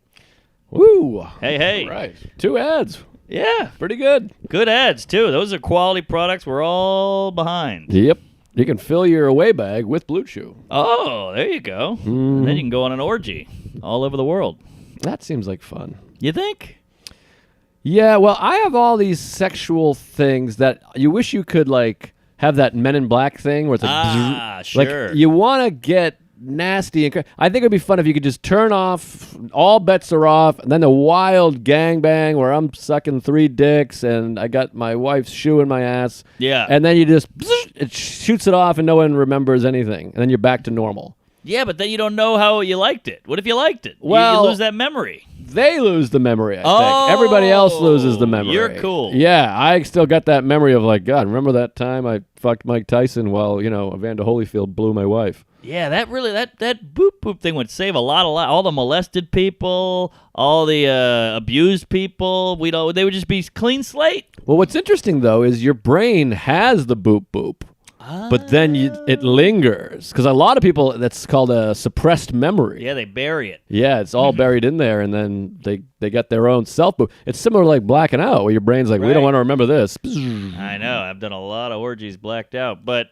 Woo! Hey. All right. 2 ads. Yeah. Pretty good. Good ads, too. Those are quality products we're all behind. Yep. You can fill your Away bag with Blue Chew. Oh, there you go. And then you can go on an orgy all over the world. That seems like fun. You think? Yeah, well, I have all these sexual things that you wish you could, like, have that Men in Black thing where it's like, sure. like you want to get nasty. I think it would be fun if you could just turn off, all bets are off, and then the wild gangbang where I'm sucking 3 dicks and I got my wife's shoe in my ass. Yeah. And then you just, it shoots it off and no one remembers anything. And then you're back to normal. Yeah, but then you don't know how you liked it. What if you liked it? Well, you lose that memory. They lose the memory, I think. Everybody else loses the memory. You're cool. Yeah, I still got that memory of like, God, remember that time I fucked Mike Tyson while, Evander Holyfield blew my wife. Yeah, that really that boop boop thing would save a lot. All the molested people, all the abused people. They would just be clean slate. Well, what's interesting though is your brain has the boop boop, but then it lingers because a lot of people that's called a suppressed memory. Yeah, they bury it. Yeah, it's all buried in there, and then they got their own self boop. It's similar to like blacking out, where your brain's like, we don't Right. want to remember this. I know. I've done a lot of orgies blacked out, but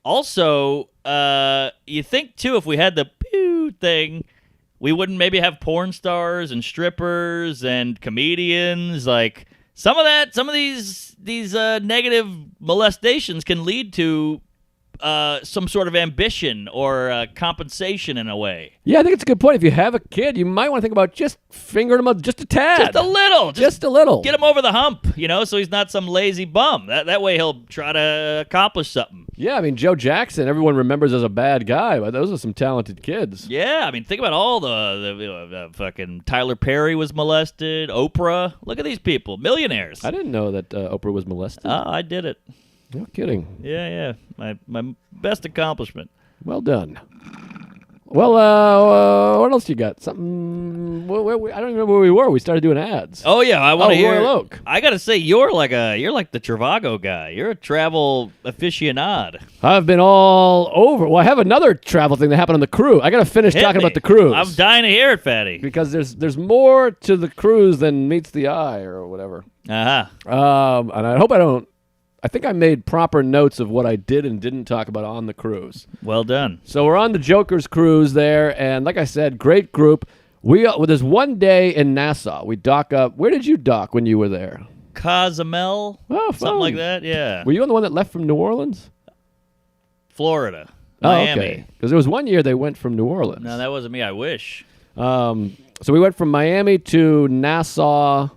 also you think too if we had the pew thing, we wouldn't maybe have porn stars and strippers and comedians. Like some of these negative molestations can lead to some sort of ambition or compensation in a way. Yeah, I think it's a good point. If you have a kid, you might want to think about just fingering him up just a tad. Just a little. Just a little. Get him over the hump, so he's not some lazy bum. That way he'll try to accomplish something. Yeah, I mean, Joe Jackson, everyone remembers as a bad guy, but those are some talented kids. Yeah, I mean, think about all the fucking Tyler Perry was molested, Oprah. Look at these people, millionaires. I didn't know that Oprah was molested. Oh, I did it. No kidding. Yeah. My best accomplishment. Well done. Well, what else you got? Something? I don't even remember where we were. We started doing ads. Oh yeah, I want to hear. Royal Oak. I gotta say, you're like the Trivago guy. You're a travel aficionado. I've been all over. Well, I have another travel thing that happened on the cruise. I got to finish Hit talking me. about the cruise. I'm dying to hear it, Fatty. because there's more to the cruise than meets the eye or whatever. Uh-huh. And I think I made proper notes of what I did and didn't talk about on the cruise. Well done. So we're on the Joker's cruise there, and like I said, great group. There's one day in Nassau. We dock up. Where did you dock when you were there? Cozumel? Oh, Something fun. like that, yeah. Were you the one that left from New Orleans? Florida. Oh, Miami. okay. Because there was one year they went from New Orleans. No, that wasn't me. I wish. So we went from Miami to Nassau,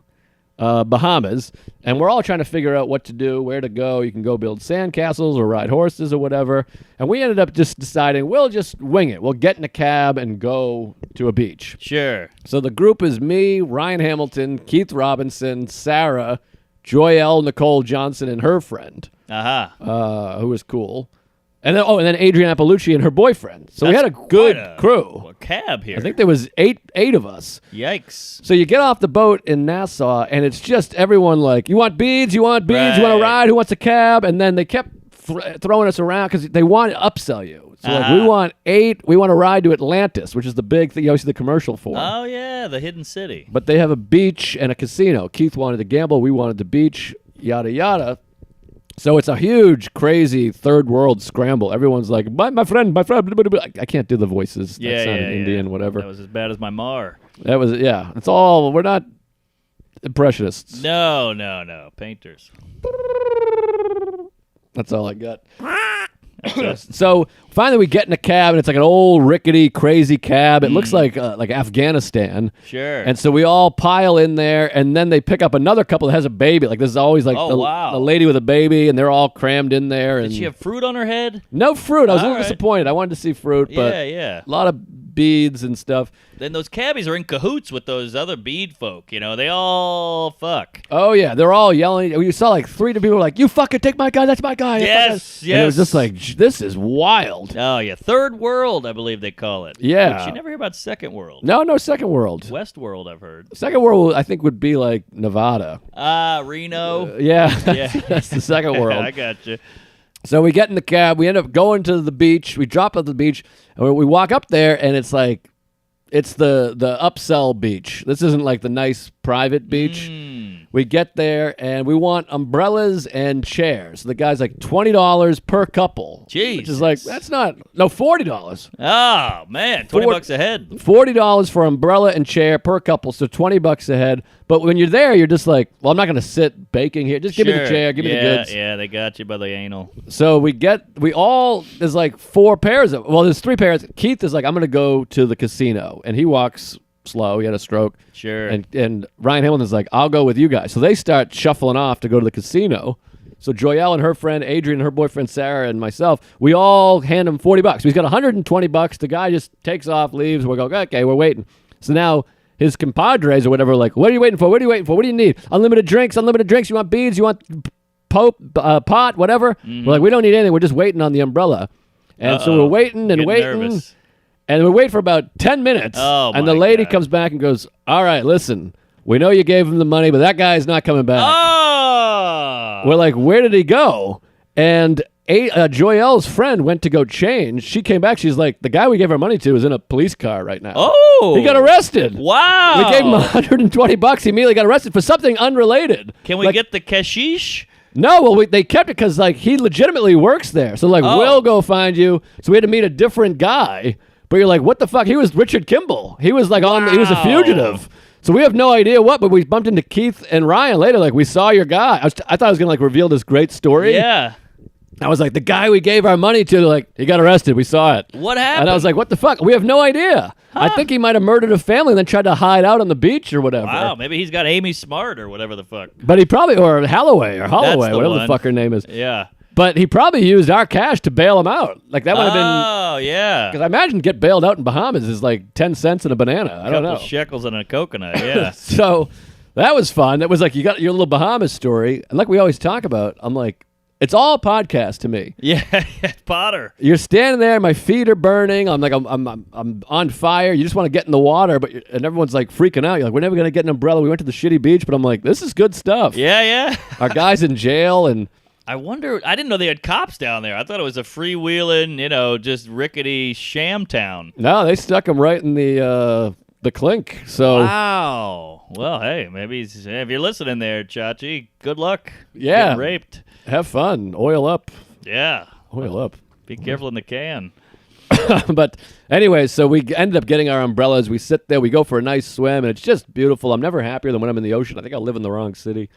Bahamas, and we're all trying to figure out what to do, where to go. You can go build sandcastles or ride horses or whatever. And we ended up just deciding we'll just wing it. We'll get in a cab and go to a beach. Sure. So the group is me, Ryan Hamilton, Keith Robinson, Sarah, Joyelle Nicole Johnson, and her friend, who was cool. And then Adrienne Appalucci and her boyfriend. So we had a good crew. A cab here. I think there was eight of us. Yikes. So you get off the boat in Nassau, and it's just everyone like, you want beads, you want beads, you want to ride, who wants a cab? And then they kept throwing us around because they want to upsell you. So like, we want to ride to Atlantis, which is the big thing you always see the commercial for. Oh, yeah, the hidden city. But they have a beach and a casino. Keith wanted to gamble, we wanted the beach, yada, yada. So it's a huge, crazy third world scramble. Everyone's like, my friend. I can't do the voices. That sounded Indian, whatever. That was as bad as my Mar. That was, it's all, we're not impressionists. No. Painters. That's all I got. So finally we get in a cab, and it's like an old, rickety, crazy cab. It looks like Afghanistan. Sure. And so we all pile in there, and then they pick up another couple that has a baby. Like, this is always like the lady with a baby, and they're all crammed in there. Did she have fruit on her head? No fruit. I was a little disappointed. I wanted to see fruit, but a lot of beads and stuff. Then those cabbies are in cahoots with those other bead folk. You know, they all fuck. Oh, yeah. They're all yelling. You saw like 3 people were like, you fucking take my guy. That's my guy. Yes. And it was just like, this is wild. Oh, yeah. Third world, I believe they call it. Yeah. But you never hear about second world. No, second world. West world, I've heard. Second world, I think, would be like Nevada. Reno. Yeah. That's the second world. I got you. So we get in the cab. We end up going to the beach. We drop at the beach. And we walk up there, and it's like, it's the upsell beach. This isn't like the nice private beach. We get there, and we want umbrellas and chairs. The guy's like $20 per couple. Jeez. Which is like, $40. Oh, man. $20 a head. $40 for umbrella and chair per couple, so $20 a head. But when you're there, you're just like, well, I'm not going to sit baking here. Just give me the chair, give me the goods. Yeah, they got you by the anal. So there's like 4 pairs there's 3 pairs. Keith is like, I'm going to go to the casino. And he walks slow. He had a stroke. Sure. And Ryan Hamilton's like, I'll go with you guys. So they start shuffling off to go to the casino. So Joyelle and her friend Adrienne, her boyfriend Sarah, and myself, we all hand him $40. He's got $120. The guy just takes off, leaves. We go, okay, we're waiting. So now his compadres or whatever are like, what are you waiting for? What are you waiting for? What do you need? Unlimited drinks. You want beads? You want pot, whatever? We're like, we don't need anything. We're just waiting on the umbrella. And so we're waiting and waiting. Nervous. And we wait for about 10 minutes. Oh, and the lady comes back and goes, all right, listen, we know you gave him the money, but that guy's not coming back. Oh! We're like, where did he go? And Joyelle's friend went to go change. She came back. She's like, the guy we gave our money to is in a police car right now. Oh! He got arrested. Wow! We gave him $120. He immediately got arrested for something unrelated. Can we get the cashish? No, well, they kept it because like he legitimately works there. So like, we'll go find you. So we had to meet a different guy. But you're like, what the fuck? He was Richard Kimball. He was like he was a fugitive. So we have no idea what, but we bumped into Keith and Ryan later. Like, we saw your guy. I thought I was going to like reveal this great story. Yeah. I was like, the guy we gave our money to, like, he got arrested. We saw it. What happened? And I was like, what the fuck? We have no idea. I think he might have murdered a family and then tried to hide out on the beach or whatever. Wow, maybe he's got Amy Smart or whatever the fuck. But he probably, or Holloway, whatever the fuck her name is. Yeah. But he probably used our cash to bail him out. Like, that would have been... Oh, yeah. Because I imagine get bailed out in Bahamas is like 10 cents and a banana. I don't know. Shekels and a coconut, yeah. So that was fun. That was like, you got your little Bahamas story. And like we always talk about, I'm like, it's all podcast to me. Yeah, Potter. You're standing there, my feet are burning. I'm like, I'm on fire. You just want to get in the water, and everyone's like freaking out. You're like, we're never gonna get an umbrella. We went to the shitty beach, but I'm like, this is good stuff. Yeah. Our guy's in jail, and I wonder. I didn't know they had cops down there. I thought it was a freewheeling, just rickety sham town. No, they stuck him right in the clink. So wow. Well, hey, maybe if you're listening there, Chachi, good luck. Yeah, getting raped. Have fun. Oil up. Yeah. Oil up. Be careful in the can. But anyway, so we ended up getting our umbrellas. We sit there. We go for a nice swim, and it's just beautiful. I'm never happier than when I'm in the ocean. I think I live in the wrong city.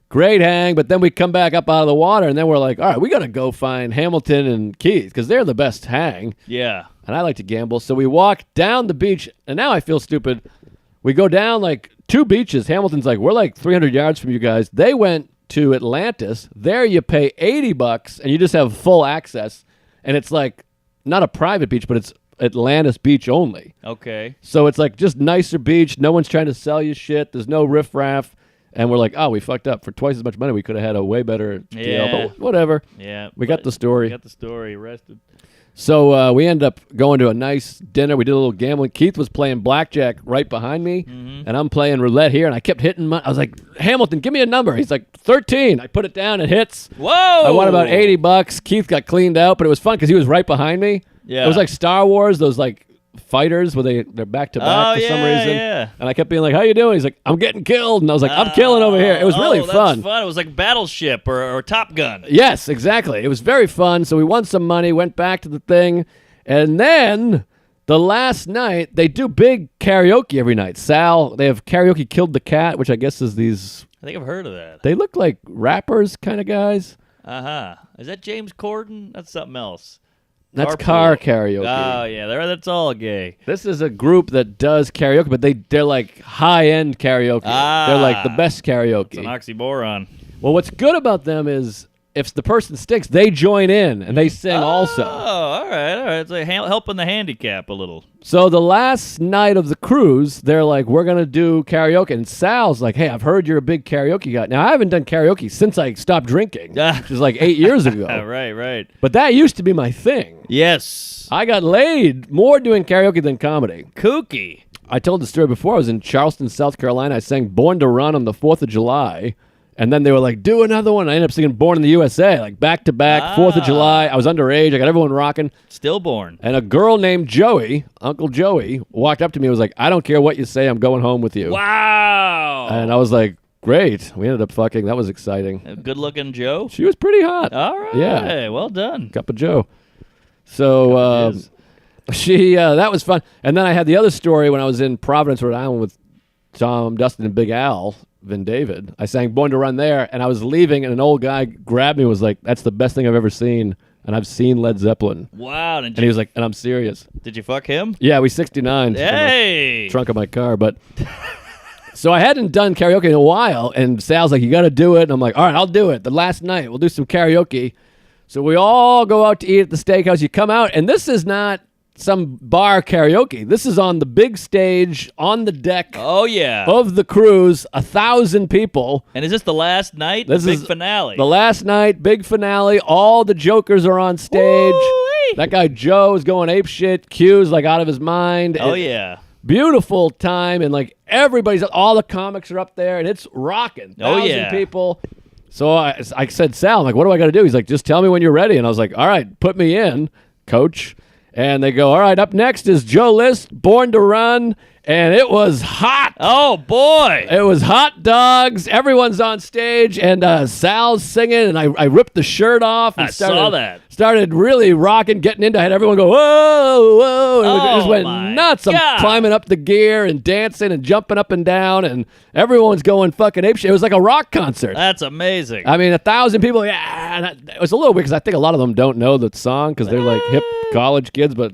Great hang, but then we come back up out of the water, and then we're like, all right, we got to go find Hamilton and Keith because they're the best hang. Yeah. And I like to gamble. So we walk down the beach, and now I feel stupid. We go down like two beaches. Hamilton's like, we're like 300 yards from you guys. They went to Atlantis. There you pay $80 and you just have full access. And it's like not a private beach, but it's Atlantis beach only. Okay. So it's like just nicer beach. No one's trying to sell you shit. There's no riffraff. And we're like, oh, we fucked up. For twice as much money, we could have had a way better deal. Yeah. But whatever. Yeah. We got the story. We got the story. Arrested. So we ended up going to a nice dinner. We did a little gambling. Keith was playing blackjack right behind me, and I'm playing roulette here. And I kept hitting I was like, Hamilton, give me a number. He's like, 13. I put it down. It hits. Whoa! I won about $80. Keith got cleaned out, but it was fun because he was right behind me. Yeah. It was like Star Wars, those like fighters where they're back to back for some reason. Yeah. And I kept being like, how you doing? He's like, I'm getting killed. And I was like, I'm killing over here. It was really that's fun. It was like Battleship or Top Gun. Yes, exactly. It was very fun. So we won some money, went back to the thing. And then the last night, they do big karaoke every night. Sal, they have Karaoke Killed the Cat, which I guess is these... I think I've heard of that. They look like rappers kind of guys. Uh-huh. Is that James Corden? That's something else. That's Carpool. car karaoke. Oh, yeah. That's all gay. This is a group that does karaoke, but they're like high-end karaoke. They're like the best karaoke. It's an oxymoron. Well, what's good about them is if the person stinks, they join in and they sing also. Oh, all right. It's like helping the handicap a little. So the last night of the cruise, they're like, we're going to do karaoke. And Sal's like, hey, I've heard you're a big karaoke guy. Now, I haven't done karaoke since I stopped drinking, which was like 8 years ago. Right. But that used to be my thing. Yes. I got laid more doing karaoke than comedy. Kooky. I told the story before. I was in Charleston, South Carolina. I sang Born to Run on the 4th of July. And then they were like, do another one. I ended up singing Born in the USA, like back to back, 4th of July. I was underage. I got everyone rocking. Stillborn. And a girl named Joey, Uncle Joey, walked up to me and was like, I don't care what you say. I'm going home with you. Wow. And I was like, great. We ended up fucking. That was exciting. Good-looking Joe. She was pretty hot. All right. Yeah. Well done. Cup of Joe. So that was fun. And then I had the other story when I was in Providence, Rhode Island with Tom, Dustin, and Big Al. Vin David. I sang Born to Run there, and I was leaving, and an old guy grabbed me and was like, that's the best thing I've ever seen, and I've seen Led Zeppelin. Wow. And he was like, and I'm serious. Did you fuck him? Yeah, we 69. Hey! Trunk of my car, but... So I hadn't done karaoke in a while, and Sal's like, you got to do it, and I'm like, all right, I'll do it. The last night, we'll do some karaoke. So we all go out to eat at the steakhouse. You come out, and this is not some bar karaoke. This is on the big stage, on the deck Oh, yeah. of the cruise, 1,000 people. And is this the last night? This the is big finale. The last night, big finale. All the jokers are on stage. Woo-wee. That guy Joe is going ape shit. Q's like out of his mind. Oh, And yeah. beautiful time, and like all the comics are up there, and it's rocking. 1,000 people. So I said, Sal, I'm like, what do I got to do? He's like, just tell me when you're ready. And I was like, all right, put me in, coach. And they go, all right, up next is Joe List, Born to Run. And it was hot. Oh, boy. It was hot dogs. Everyone's on stage, and Sal's singing, and I ripped the shirt off. And I saw that. Started really rocking, getting into it. I had everyone go, whoa, whoa. And it just went my nuts. God. I'm climbing up the gear and dancing and jumping up and down, and everyone's going fucking apeshit. It was like a rock concert. That's amazing. I mean, 1,000 people, yeah. And it was a little weird because I think a lot of them don't know the song because they're like hip college kids, but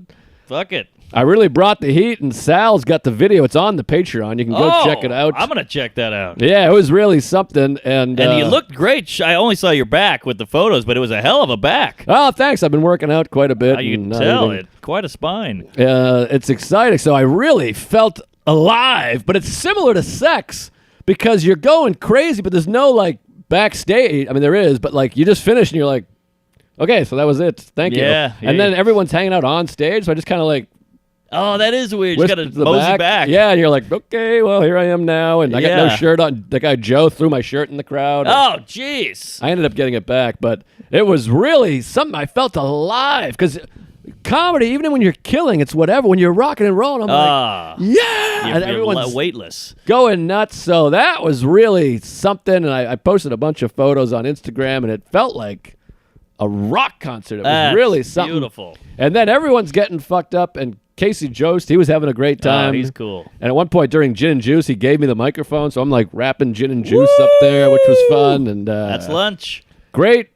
Fuck it. I really brought the heat, and Sal's got the video. It's on the Patreon. You can go check it out. I'm going to check that out. Yeah, it was really something. And you looked great. I only saw your back with the photos, but it was a hell of a back. Oh, thanks. I've been working out quite a bit. You can tell it. Quite a spine. It's exciting. So I really felt alive, but it's similar to sex because you're going crazy, but there's no like backstage. I mean, there is, but like you just finish and you're like, okay, so that was it. Thank you. Yeah. And then everyone's hanging out on stage, so I just kind of like, Oh, that is weird. You got to to the mosey back. Yeah, and you're like, okay, well, here I am now. And I got no Yeah. shirt on. The guy Joe threw my shirt in the crowd. Oh, jeez. I ended up getting it back, but it was really something. I felt alive because comedy, even when you're killing, it's whatever. When you're rocking and rolling, I'm like, yeah. And everyone's weightless. going nuts. So that was really something. And I posted a bunch of photos on Instagram, and it felt like a rock concert. It was That's really something. beautiful. And then everyone's getting fucked up, and Casey Jost, he was having a great time. Oh, he's cool. And at one point during Gin and Juice, he gave me the microphone, so I'm like rapping Gin and Juice up there, which was fun. And That's lunch. Great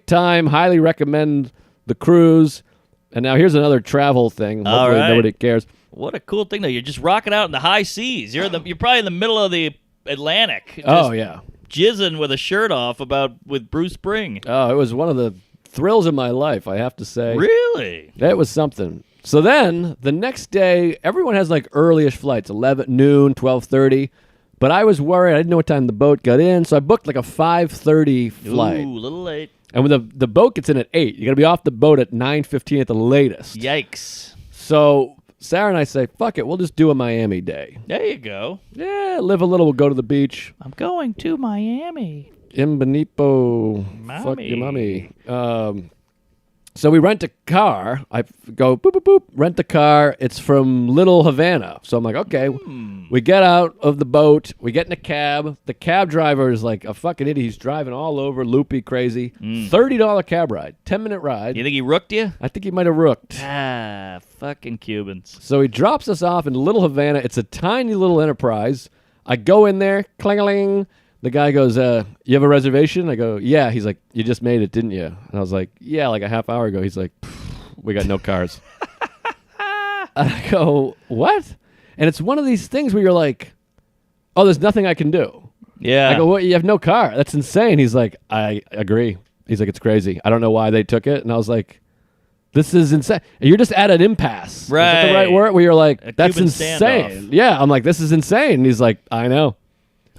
time. Highly recommend the cruise. And now here's another travel thing. All Hopefully right. nobody cares. What a cool thing, though. You're just rocking out in the high seas. You're probably in the middle of the Atlantic. Oh, yeah. Jizzing with a shirt off with Bruce Spring. Oh, it was one of the thrills of my life, I have to say. Really? That was something. So then, the next day, everyone has like early-ish flights, 11, noon, 12:30. But I was worried. I didn't know what time the boat got in, so I booked like a 5:30 flight. Ooh, a little late. And when the boat gets in at 8, you got to be off the boat at 9:15 at the latest. Yikes. So Sarah and I say, fuck it, we'll just do a Miami day. There you go. Yeah, live a little, we'll go to the beach. I'm going to Miami. Imbanipo. Mommy. Fuck your mommy. So we rent a car. I go, boop, boop, boop, rent the car. It's from Little Havana. So I'm like, okay. We get out of the boat. We get in a cab. The cab driver is like a fucking idiot. He's driving all over, loopy, crazy. $30 cab ride. 10-minute ride. You think he rooked you? I think he might have rooked. Ah, fucking Cubans. So he drops us off in Little Havana. It's a tiny little enterprise. I go in there, cling-a-ling. The guy goes, you have a reservation? I go, yeah. He's like, you just made it, didn't you? And I was like, yeah, like a half hour ago. He's like, we got no cars. I go, what? And it's one of these things where you're like, oh, there's nothing I can do. Yeah. I go, what? You have no car? That's insane. He's like, I agree. He's like, it's crazy. I don't know why they took it. And I was like, this is insane. And you're just at an impasse. Right. Is that the right word? Where you're like, that's Cuban insane. standoff. Yeah. I'm like, this is insane. And he's like, I know.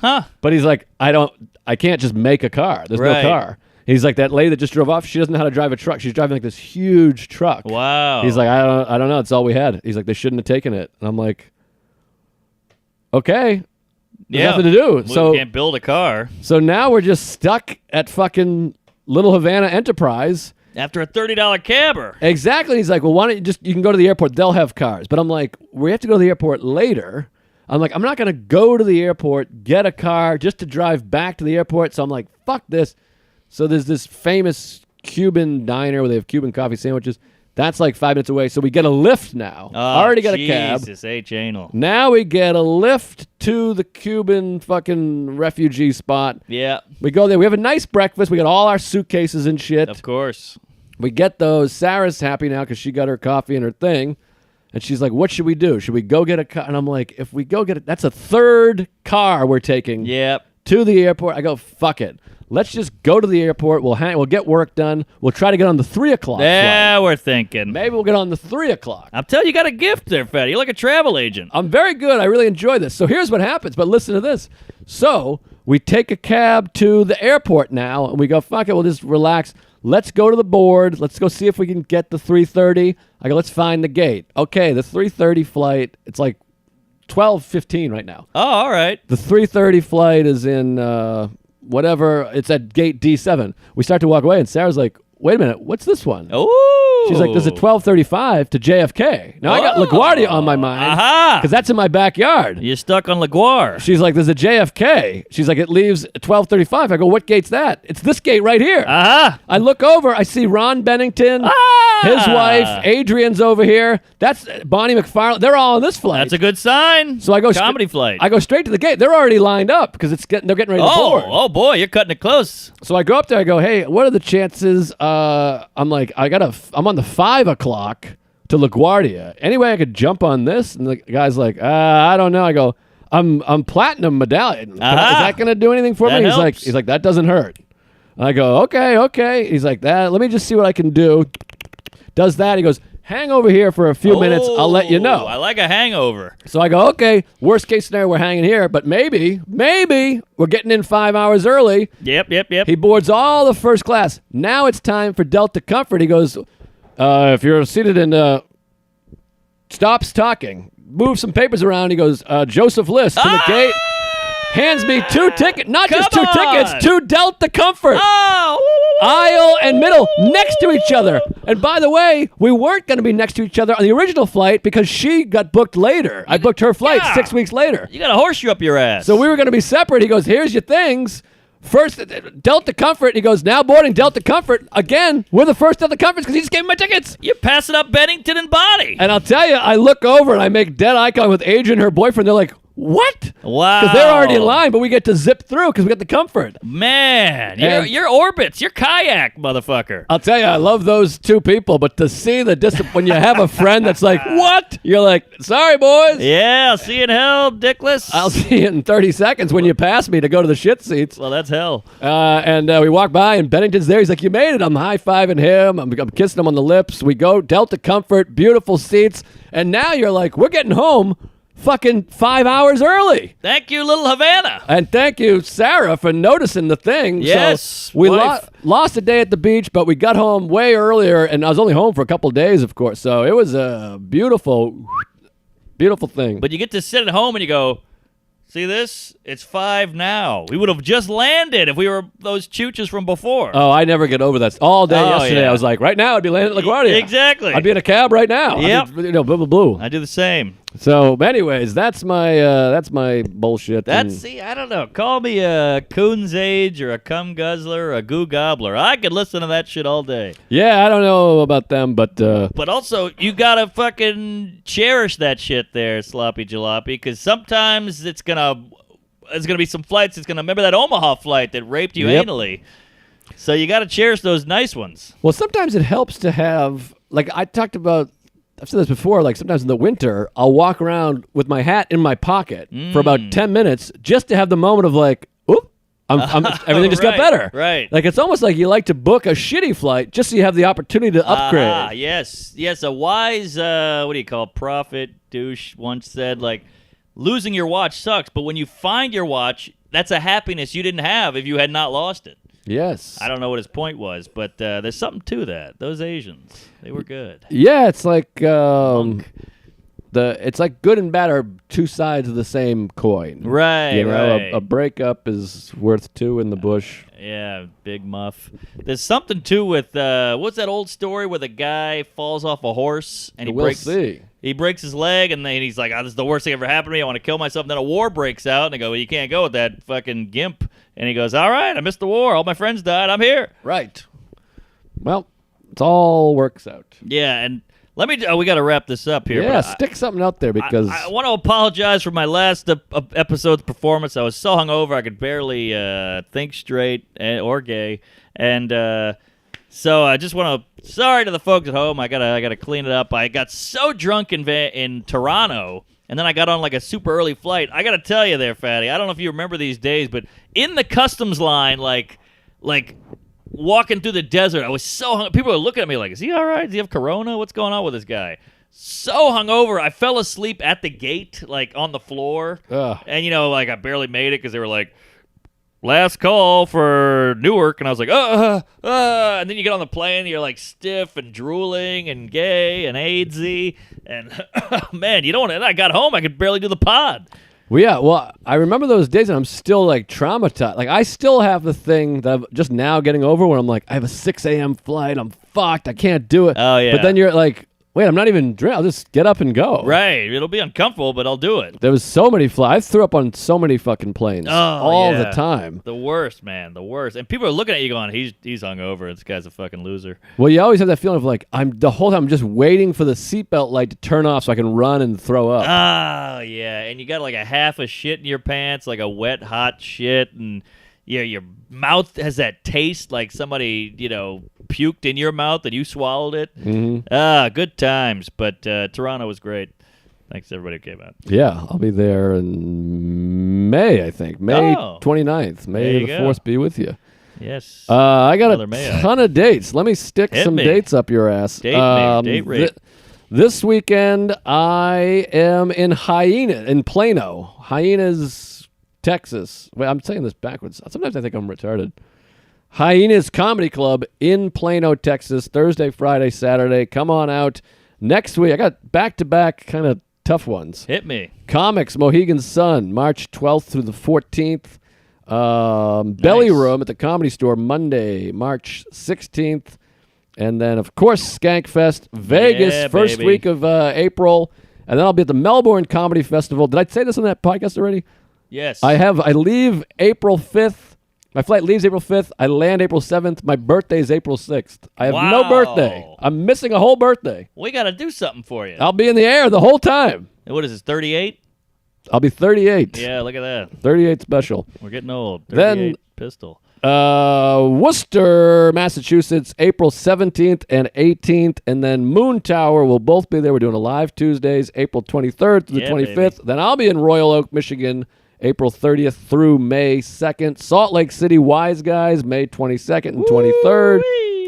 Huh. But he's like, I can't just make a car. There's Right. no car. He's like, that lady that just drove off, she doesn't know how to drive a truck. She's driving like this huge truck. Wow. He's like, I don't know. It's all we had. He's like, they shouldn't have taken it. And I'm like, okay. There's nothing to do. We So can't build a car. So now we're just stuck at fucking Little Havana Enterprise. After a $30 cabber. Exactly. He's like, well, why don't you can go to the airport. They'll have cars. But I'm like, we have to go to the airport later. I'm like, I'm not going to go to the airport, get a car just to drive back to the airport. So I'm like, fuck this. So there's this famous Cuban diner where they have Cuban coffee sandwiches. That's like 5 minutes away. So we get a lift now. Already got a cab. Jesus H. Anal. Now we get a lift to the Cuban fucking refugee spot. Yeah. We go there. We have a nice breakfast. We got all our suitcases and shit. Of course. We get those. Sarah's happy now because she got her coffee and her thing. And she's like, what should we do? Should we go get a car? And I'm like, if we go get it, that's a third car we're taking Yep. to the airport. I go, fuck it. Let's just go to the airport. We'll get work done. We'll try to get on the 3 o'clock Yeah, flight. we're thinking. Maybe we'll get on the 3 o'clock. I'm telling you, you got a gift there, Fatty. You're like a travel agent. I'm very good. I really enjoy this. So here's what happens. But listen to this. So we take a cab to the airport now, and we go, fuck it. We'll just relax. Let's go to the board. Let's go see if we can get the 3:30. I go, let's find the gate. Okay, the 3:30 flight, it's like 12:15 right now. Oh, all right. The 3:30 flight is in whatever. It's at gate D7. We start to walk away, and Sarah's like, wait a minute. What's this one? Oh. She's like, there's a 12:35 to JFK. Now, I got LaGuardia on my mind Aha. because that's in my backyard. You're stuck on LaGuardia. She's like, there's a JFK. She's like, it leaves at 12:35. I go, what gate's that? It's this gate right here. Aha. I look over. I see Ron Bennington, his wife, Adrian's over here. That's Bonnie McFarlane. They're all on this flight. That's a good sign. So I go comedy flight. I go straight to the gate. They're already lined up because they're getting ready to board. Oh boy, you're cutting it close. So I go up there. I go, hey, what are the chances? I'm like, I'm on the 5 o'clock to LaGuardia. Anyway, I could jump on this. And the guy's like, I don't know. I go, I'm platinum medallion. Is that going to do anything for That me? helps. He's like, that doesn't hurt. And I go, okay. He's like, that. Let me just see what I can do. Does that? He goes, hang over here for a few minutes. I'll let you know. I like a hangover. So I go, okay, worst case scenario, we're hanging here, but maybe we're getting in 5 hours early. Yep. He boards all the first class. Now it's time for Delta Comfort. He goes, if you're seated in, stops talking, move some papers around. He goes, Joseph List to the gate, hands me 2 tickets, not just 2 tickets, 2 Delta Comfort. Aisle and middle next to each other. And by the way, we weren't going to be next to each other on the original flight because she got booked later. I booked her flight 6 weeks later. You got a horseshoe up your ass. So we were going to be separate. He goes, here's your things. First, Delta Comfort. He goes, now boarding Delta Comfort. Again, we're the first Delta Comforts because he just gave me my tickets. You're passing up Bennington and Bonnie. And I'll tell you, I look over and I make dead eye contact with Adrian and her boyfriend. They're like, what? Wow. Because they're already in line, but we get to zip through because we get the comfort. Man, And- you're orbits. You're kayak, motherfucker. I'll tell you, I love those two people, but to see the when you have a friend that's like, what? You're like, sorry, boys. Yeah, I'll see you in hell, dickless. I'll see you in 30 seconds when you pass me to go to the shit seats. Well, that's hell. And we walk by, and Bennington's there. He's like, you made it. I'm high-fiving him. I'm kissing him on the lips. We go, Delta Comfort, beautiful seats. And now you're like, we're getting home fucking 5 hours early. Thank you, little Havana. And thank you, Sarah, for noticing the thing. Yes, So we wife. lost a day at the beach, but we got home way earlier, and I was only home for a couple of days, of course. So it was a beautiful, beautiful thing. But you get to sit at home and you go, see this? It's 5 now. We would have just landed if we were those chooches from before. Oh, I never get over that. All day Oh, yesterday, yeah. I was like, right now, I'd be landing at LaGuardia. Exactly. I'd be in a cab right now. Yep. I'd be, blue, blue, blue. I do the same. So, anyways, that's my bullshit. See, I don't know. Call me a coon's age or a cum guzzler or a goo gobbler. I could listen to that shit all day. Yeah, I don't know about them, but But also, you gotta fucking cherish that shit there, sloppy jalopy, because sometimes it's gonna be some flights. It's gonna remember that Omaha flight that raped you Yep. anally. So you gotta cherish those nice ones. well, sometimes it helps to have, like I talked about, I've said this before, like sometimes in the winter, I'll walk around with my hat in my pocket for about 10 minutes just to have the moment of like, oop, everything just got Right, better. right. Like it's almost like you like to book a shitty flight just so you have the opportunity to upgrade. Ah, yes. A wise, what do you call it, prophet douche once said, like, losing your watch sucks, but when you find your watch, that's a happiness you didn't have if you had not lost it. Yes. I don't know what his point was, but there's something to that. Those Asians, they were good. Yeah, it's like it's like good and bad are two sides of the same coin. Right, You know, right. a breakup is worth two in the bush. Yeah, big muff. There's something too with what's that old story where the guy falls off a horse and We'll see. He breaks his leg, and then he's like, "Oh, this is the worst thing ever happened to me. I want to kill myself." And then a war breaks out, and they go, "Well, you can't go with that fucking gimp." And he goes, "All right, I missed the war. All my friends died. I'm here." Right. Well, it all works out. Yeah, and let me. We got to wrap this up here. Yeah, but stick something out there because I want to apologize for my last episode's performance. I was so hungover I could barely think straight or gay, and so I just want to. Sorry to the folks at home. I gotta clean it up. I got so drunk in Toronto, and then I got on like a super early flight. I gotta tell you, there, fatty. I don't know if you remember these days, but in the customs line, like walking through the desert, I was so hung. People are looking at me like, "Is he all right? Does he have corona? What's going on with this guy?" So hungover, I fell asleep at the gate, like on the floor, Ugh. and like I barely made it because they were like, "Last call for Newark," and I was like, and then you get on the plane, and you're like stiff and drooling and gay and AIDSy, and man, you don't. And I got home, I could barely do the pod. Well, yeah. Well, I remember those days, and I'm still like traumatized. Like I still have the thing that I'm just now getting over, where I'm like, I have a 6 a.m. flight. I'm fucked. I can't do it. Oh, yeah. But then you're like, wait, I'm not even drunk. I'll just get up and go. Right, it'll be uncomfortable, but I'll do it. There was so many flights. I threw up on so many fucking planes all the yeah. time. The worst, man, the worst. And people are looking at you going, "He's hungover. This guy's a fucking loser." Well, you always have that feeling of like the whole time I'm just waiting for the seatbelt light to turn off so I can run and throw up. Oh, yeah. And you got like a half a shit in your pants, like a wet, hot shit. And your mouth has that taste like somebody, puked in your mouth and you swallowed it. Mm-hmm. Good times. But Toronto was great. Thanks to everybody who came out. Yeah, I'll be there in May, I think. May Oh. 29th. There May you the go. 4th be with you. Yes. I got Another a May I. ton of dates. Let me stick Hit some me. dates up your ass. Date me. Date rape. This weekend, I am in Plano. Hyenas, Texas. Wait, I'm saying this backwards. Sometimes I think I'm retarded. Hyenas Comedy Club in Plano, Texas. Thursday, Friday, Saturday. Come on out. Next week, I got back-to-back kind of tough ones. Hit me. Comics, Mohegan Sun, March 12th through the 14th. Belly Nice. Room at the Comedy Store, Monday, March 16th. And then, of course, Skankfest, Vegas, Yeah, first baby. week of April. And then I'll be at the Melbourne Comedy Festival. Did I say this on that podcast already? Yes. I leave April 5th. My flight leaves April 5th. I land April 7th. My birthday is April 6th. I have no Wow. birthday. I'm missing a whole birthday. We got to do something for you. I'll be in the air the whole time. What is this, 38? I'll be 38. Yeah, look at that. 38 special. We're getting old. Then- 38 pistol. Worcester, Massachusetts, April 17th and 18th. And then Moon Tower will both be there. We're doing a live Tuesdays, April 23rd to the 25th. baby. Then I'll be in Royal Oak, Michigan, April 30th through May 2nd. Salt Lake City, Wise Guys, May 22nd and 23rd.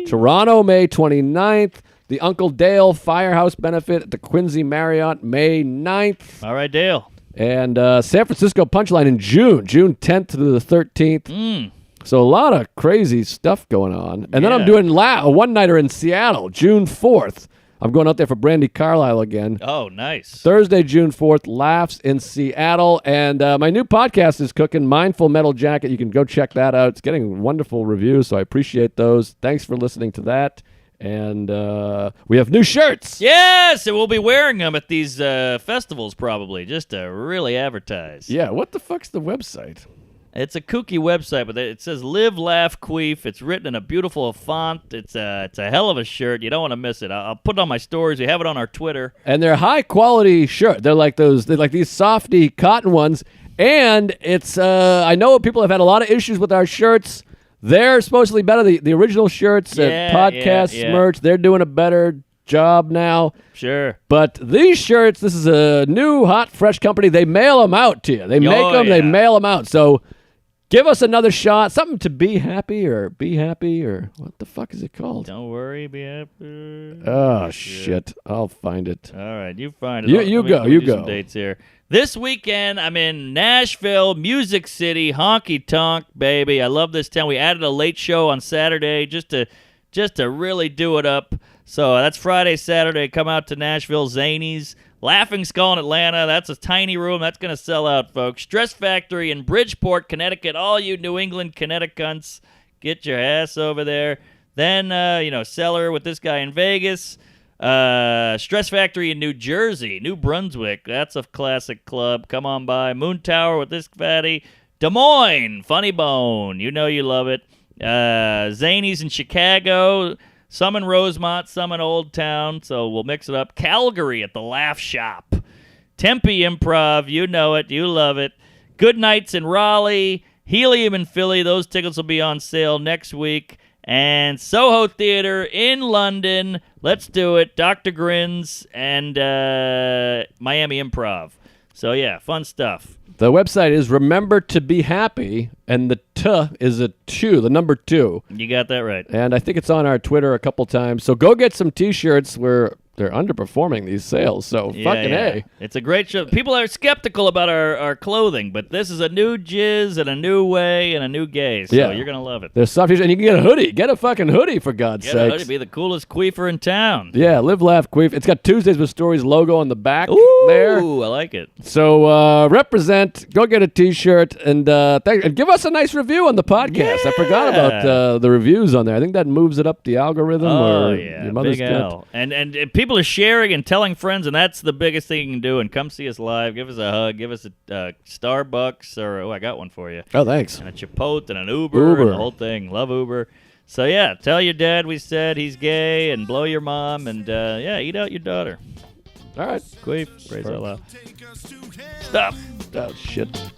Toronto, May 29th. The Uncle Dale Firehouse Benefit at the Quincy Marriott, May 9th. All right, Dale. And San Francisco Punchline in June 10th to the 13th. So a lot of crazy stuff going on. And then I'm doing a one-nighter in Seattle, June 4th. I'm going out there for Brandy Carlisle again. Oh, nice. Thursday, June 4th, Laughs in Seattle. And my new podcast is cooking, Mindful Metal Jacket. You can go check that out. It's getting wonderful reviews, so I appreciate those. Thanks for listening to that. And we have new shirts. Yes, and we'll be wearing them at these festivals probably, just to really advertise. Yeah, what the fuck's the website? It's a kooky website, but it says Live, Laugh, Queef. It's written in a beautiful font. It's a hell of a shirt. You don't want to miss it. I'll put it on my stories. We have it on our Twitter. And they're high quality shirt. They're like these softy cotton ones. And it's I know people have had a lot of issues with our shirts. They're supposedly better. The original shirts at Podcast Merch, they're doing a better job now. Sure. But these shirts, this is a new hot, fresh company. They mail them out to you. They make them, they mail them out. So give us another shot. Something to be happy or what the fuck is it called? Don't worry, be happy. Oh, shit. I'll find it. All right, you find it. You Let me do go. Some dates here. This weekend, I'm in Nashville, Music City, honky tonk, baby. I love this town. We added a late show on Saturday just to really do it up. So that's Friday, Saturday. Come out to Nashville, Zanies. Laughing Skull in Atlanta. That's a tiny room. That's going to sell out, folks. Stress Factory in Bridgeport, Connecticut. All you New England Connecticutans, get your ass over there. Then, Cellar with this guy in Vegas. Stress Factory in New Jersey, New Brunswick. That's a classic club. Come on by. Moon Tower with this fatty. Des Moines, Funny Bone. You know you love it. Zanies in Chicago. Some in Rosemont, some in Old Town. So we'll mix it up. Calgary at the Laugh Shop. Tempe Improv. You know it. You love it. Good Nights in Raleigh. Helium in Philly. Those tickets will be on sale next week. And Soho Theater in London. Let's do it. Dr. Grins and Miami Improv. So, yeah, fun stuff. The website is Remember to Be Happy, and the T is a 2, the number 2. You got that right. And I think it's on our Twitter a couple times. So go get some T-shirts. They're underperforming these sales, so fucking A. It's a great show. People are skeptical about our clothing, but this is a new jizz and a new way and a new gay, so you're going to love it. There's soft T-shirts, and you can get a hoodie. Get a fucking hoodie, for God's sake. Get a hoodie. Be the coolest queefer in town. Yeah, Live, Laugh, Queef. It's got Tuesdays with Stories logo on the back there. Ooh, I like it. So represent, go get a T-shirt, and give us a nice review on the podcast. I forgot about the reviews on there. I think that moves it up the algorithm. Oh, yeah, Big L. And people are sharing and telling friends, and that's the biggest thing you can do. And come see us live. Give us a hug. Give us a Starbucks, or I got one for you. Oh, thanks. And a Chipotle and an Uber. And the whole thing. Love Uber. So, yeah, tell your dad we said he's gay, and blow your mom, and, eat out your daughter. All right. Queef. Praise Allah. Stop. Oh, shit.